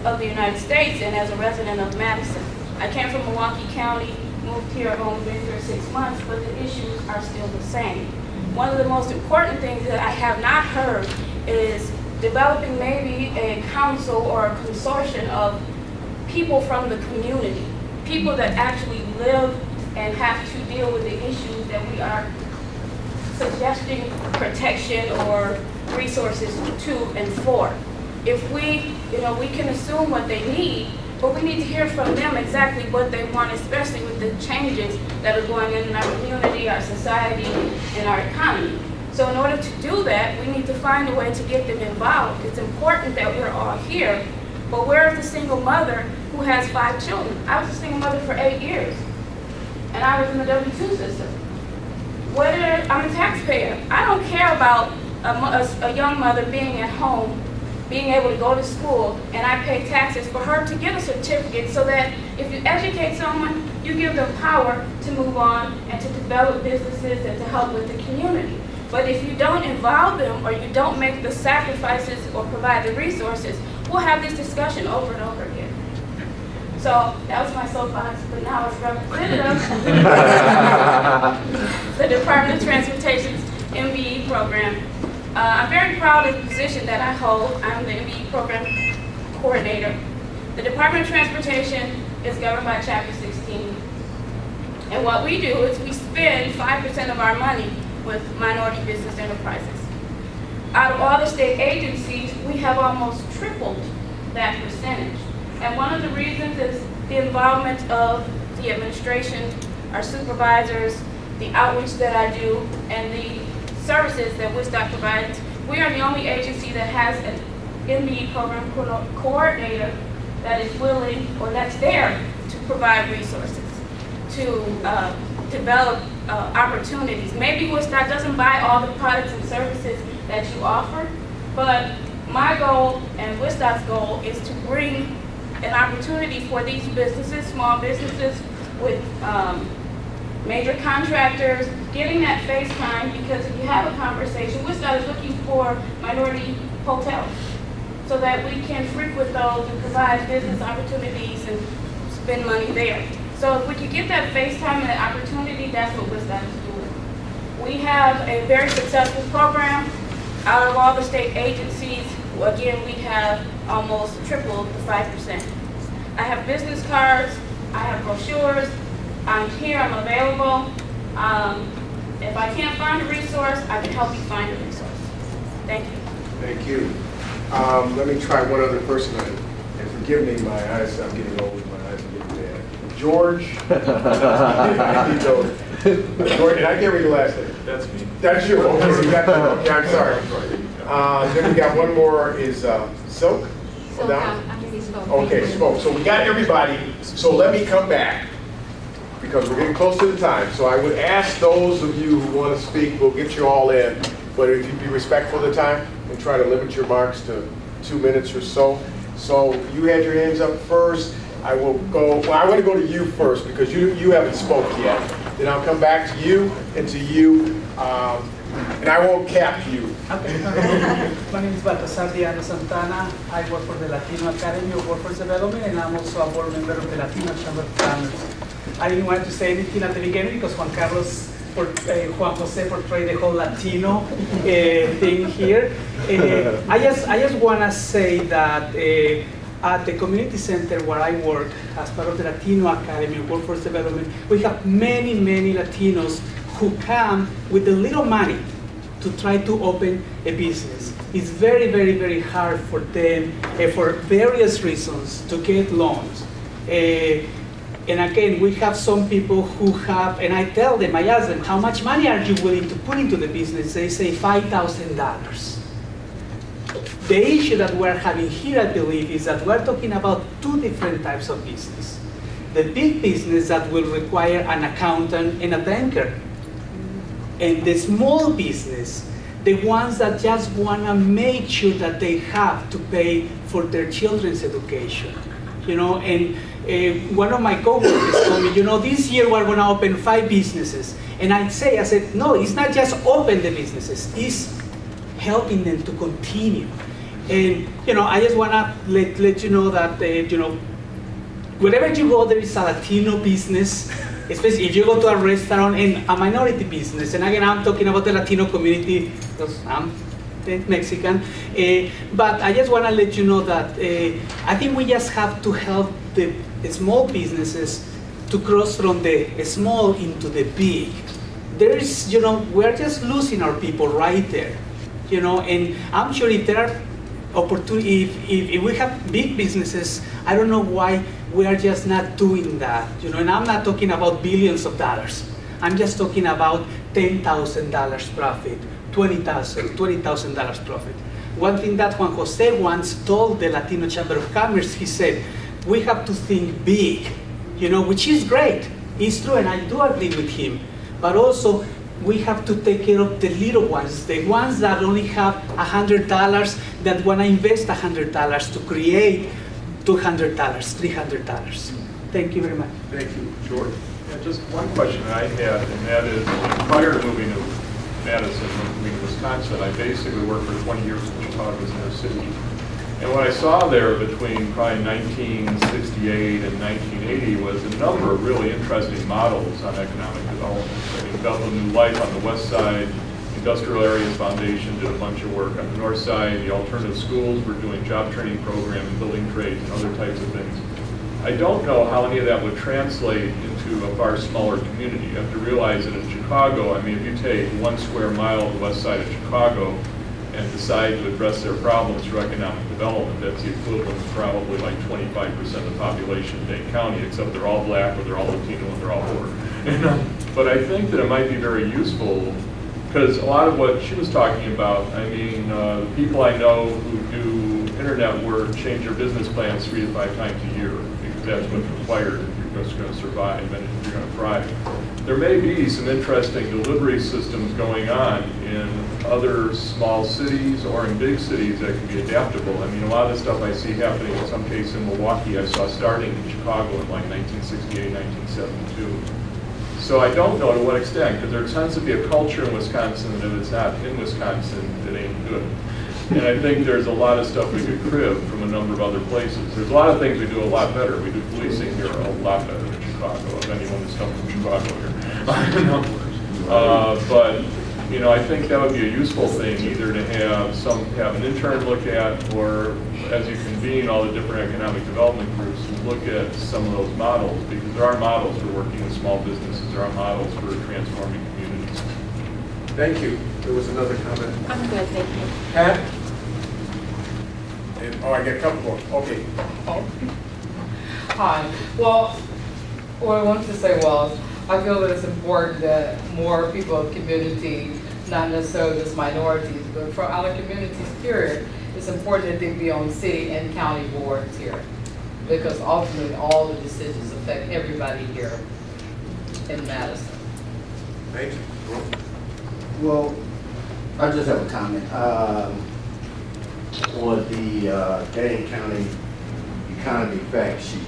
of the United States and as a resident of Madison, I came from Milwaukee County, moved here, I've only been here 6 months, but the issues are still the same. One of the most important things that I have not heard is developing maybe a council or a consortium of people from the community, people that actually live and have to deal with the issues that we are suggesting protection or resources to and for. If we can assume what they need, but we need to hear from them exactly what they want, especially with the changes that are going on in our community, our society, and our economy. So in order to do that, we need to find a way to get them involved. It's important that we're all here, but where is the single mother who has 5 children? I was a single mother for 8 years, and I was in the W-2 system. I'm a taxpayer. I don't care about a young mother being at home, being able to go to school, and I pay taxes for her to get a certificate so that if you educate someone, you give them power to move on and to develop businesses and to help with the community. But if you don't involve them or you don't make the sacrifices or provide the resources, we'll have this discussion over and over again. So that was my soapbox, but now as representative the Department of Transportation's MBE program. I'm very proud of the position that I hold. I'm the MBE program coordinator. The Department of Transportation is governed by Chapter 16. And what we do is we spend 5% of our money with minority business enterprises. Out of all the state agencies, we have almost tripled that percentage. And one of the reasons is the involvement of the administration, our supervisors, the outreach that I do, and the services that WSDOT provides. We are the only agency that has an MBE program coordinator that is willing, or that's there to provide resources, to develop opportunities. Maybe WSDOT doesn't buy all the products and services that you offer, but my goal and WSDOT's goal is to bring an opportunity for these businesses, small businesses with major contractors, getting that face time, because if you have a conversation, WSDOT is looking for minority hotels so that we can frequent those and provide business opportunities and spend money there. So if we could get that face time and that opportunity, that's what WSDOT is doing. We have a very successful program. Out of all the state agencies, again, we have almost tripled the 5%. I have business cards, I have brochures, I'm here, I'm available. If I can't find a resource, I can help you find a resource. Thank you. Thank you. Let me try one other person, and forgive me, my eyes, I'm getting old, my eyes are getting bad. George. George, and I can't read your last name. That's me. That's you. Okay, okay, I'm sorry. Then we got one more is Silk. Okay, Smoke. So we got everybody. So let me come back, because we're getting close to the time. So I would ask those of you who want to speak, we'll get you all in, but if you'd be respectful of the time and try to limit your marks to 2 minutes or so. So you had your hands up first. I will go, well, I want to go to you first because you haven't spoke yet. Then I'll come back to you and to you, and I won't cap you. Okay. My name is Baltasar Diana Santana. I work for the Latino Academy of Workforce Development, and I'm also a board member of the Latino Chamber of Commerce. I didn't want to say anything at the beginning because Juan Jose portrayed the whole Latino thing here. I just want to say that at the community center where I work, as part of the Latino Academy of Workforce Development, we have many, many Latinos who come with a little money to try to open a business. It's very, very, very hard for them, for various reasons, to get loans. And again, we have some people who have, and I tell them, I ask them, how much money are you willing to put into the business? They say $5,000. The issue that we're having here, I believe, is that we're talking about two different types of business. The big business that will require an accountant and a banker. And the small business, the ones that just want to make sure that they have to pay for their children's education. You know, and one of my coworkers told me, you know, this year we're going to open 5 businesses. And I said, no, it's not just open the businesses, it's helping them to continue. And, you know, I just want to let you know that, you know, wherever you go, there is a Latino business, especially if you go to a restaurant, and a minority business. And again, I'm talking about the Latino community because I'm Mexican. But I just want to let you know that I think we just have to help the small businesses to cross from the small into the big. There is, you know, we're just losing our people right there. You know, and I'm sure if there are opportunities, if we have big businesses, I don't know why we are just not doing that. You know, and I'm not talking about billions of dollars. I'm just talking about $10,000 profit, $20,000 profit. One thing that Juan Jose once told the Latino Chamber of Commerce, he said, we have to think big, you know, which is great. It's true, and I do agree with him. But also, we have to take care of the little ones, the ones that only have $100, that want to invest $100 to create $200, $300. Thank you very much. Thank you. George? Yeah, just one question I had, and that is, prior to moving to Madison, moving to Wisconsin, I basically worked for 20 years in Chicago's inner city. And what I saw there between probably 1968 and 1980 was a number of really interesting models on economic development. I mean, Bethel New Life on the west side, Industrial Areas Foundation did a bunch of work on the north side, the alternative schools were doing job training program and building trades and other types of things. I don't know how any of that would translate into a far smaller community. You have to realize that in Chicago, I mean, if you take 1 square mile of the west side of Chicago and decide to address their problems through economic development, that's the equivalent of probably like 25% of the population of Dane County, except they're all black or they're all Latino and they're all poor. But I think that it might be very useful, because a lot of what she was talking about, I mean, the people I know who do internet work change their business plans 3 to 5 times a year, because that's what's required if you're just going to survive and if you're going to thrive. There may be some interesting delivery systems going on in other small cities or in big cities that can be adaptable. I mean, a lot of the stuff I see happening in some cases in Milwaukee, I saw starting in Chicago in like 1968, 1972. So I don't know to what extent, because there tends to be a culture in Wisconsin that if it's not in Wisconsin, it ain't good. And I think there's a lot of stuff we could crib from a number of other places. There's a lot of things we do a lot better. We do policing here a lot better than Chicago, if anyone has come from Chicago here. But, you know, I think that would be a useful thing, either to have an intern look at, or as you convene all the different economic development groups, look at some of those models, because there are models for working with small businesses, there are models for transforming communities. Thank you. There was another comment. I'm good, thank you. Pat? And, oh, I get a couple more. Okay. Hi. Well, what I wanted to say was, I feel that it's important that more people of community, not necessarily just minorities, but for our communities, period, it's important that they be on city and county boards here, because ultimately all the decisions affect everybody here in Madison. Thank you. Well, I just have a comment on the Dane County economy fact sheet.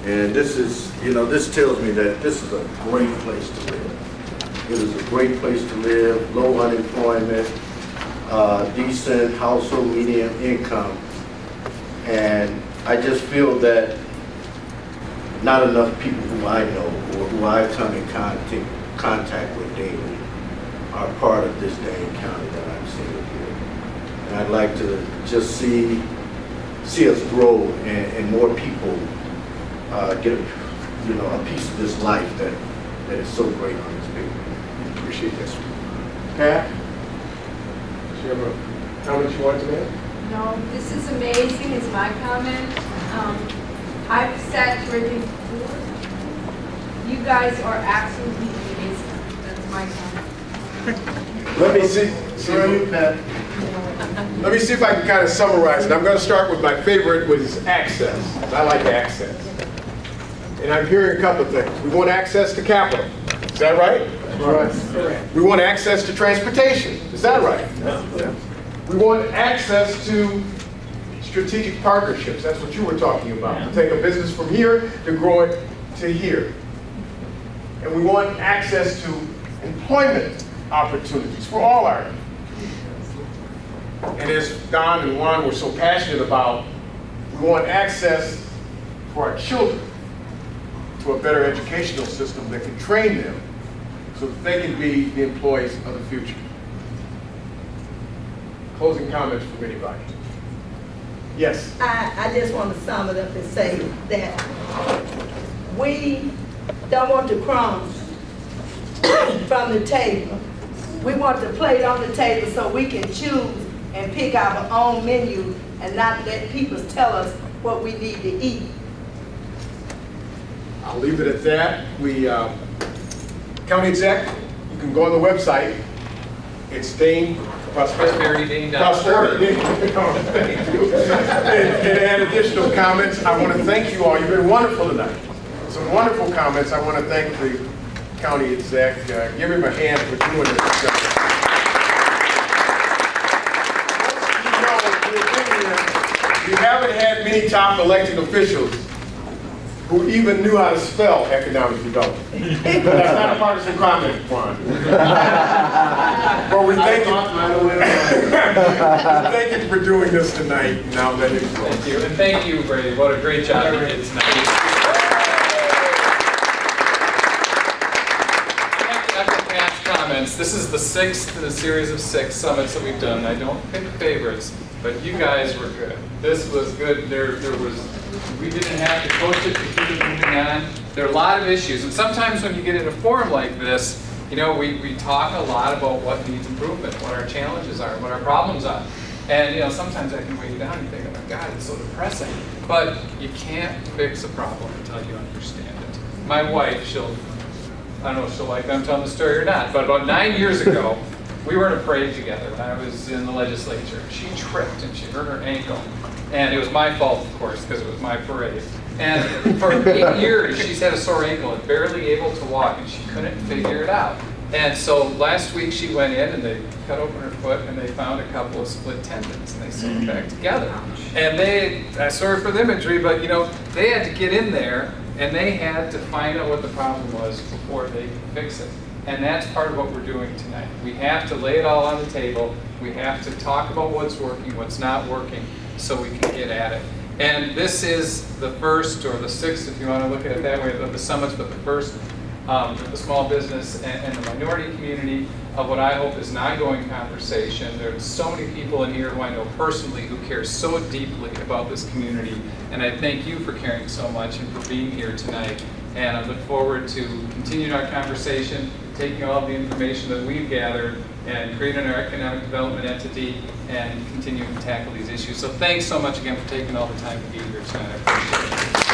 And this is, you know, this tells me that this is a great place to live. It is a great place to live, low unemployment, decent household median income. And I just feel that not enough people who I know or who I've come in contact with daily are part of this Dane County that I'm seeing here. And I'd like to just see us grow and more people get a piece of this life that is so great on this paper. Appreciate this. Pat? Do you have a comment you want to make? No, this is amazing, is my comment. I've sat through it before. You guys are absolutely amazing. That's my comment. Let me see if I can kind of summarize it. I'm going to start with my favorite, which is access. I like access. And I'm hearing a couple of things. We want access to capital. Is that right? That's right. We want access to transportation. Is that right? Yeah. We want access to strategic partnerships. That's what you were talking about. To take a business from here to grow it to here. And we want access to employment opportunities for all our communities. And as Don and Juan were so passionate about, we want access for our children to a better educational system that can train them so that they can be the employees of the future. Closing comments from anybody? Yes. I just want to sum it up and say that we don't want the crumbs from the table. We want the plate on the table so we can choose and pick our own menu and not let people tell us what we need to eat. I'll leave it at that. County exec, you can go on the website. It's Dane Prosperity Dane. Prosperity. And add additional comments. I want to thank you all. You've been wonderful tonight. Some wonderful comments. I want to thank the county exec. Give him a hand for doing this. We haven't had many top elected officials who even knew how to spell economic development. That's not a partisan comment, Juan. But we thank you for doing this tonight. Now that it's closed. Thank you, and thank you, Brady. What a great job you did tonight. After past comments, this is the 6th in a series of 6 summits that we've done. I don't pick favorites, but you guys were good. This was good. There was We didn't have to post it to keep it moving on. There are a lot of issues, and sometimes when you get in a forum like this, you know, we talk a lot about what needs improvement, what our challenges are, what our problems are. And you know, sometimes that can weigh you down and you think, oh my God, it's so depressing. But you can't fix a problem until you understand it. My wife, I don't know if she'll like that I'm telling the story or not, but about 9 years ago, we were in a parade together when I was in the legislature. She tripped and she hurt her ankle. And it was my fault, of course, because it was my parade. And for 8 years, she's had a sore ankle and barely able to walk, and she couldn't figure it out. And so last week she went in and they cut open her foot and they found a couple of split tendons and they sewed it back together. And sorry for the imagery, but you know, they had to get in there and they had to find out what the problem was before they could fix it. And that's part of what we're doing tonight. We have to lay it all on the table. We have to talk about what's working, what's not working, so we can get at it. And this is the first, or the sixth, if you want to look at it that way, of the summits, but the first with the small business and the minority community of what I hope is an ongoing conversation. There's so many people in here who I know personally who care so deeply about this community, and I thank you for caring so much and for being here tonight. And I look forward to continuing our conversation, taking all of the information that we've gathered and creating our economic development entity and continuing to tackle these issues. So thanks so much again for taking all the time to be here tonight. I appreciate it.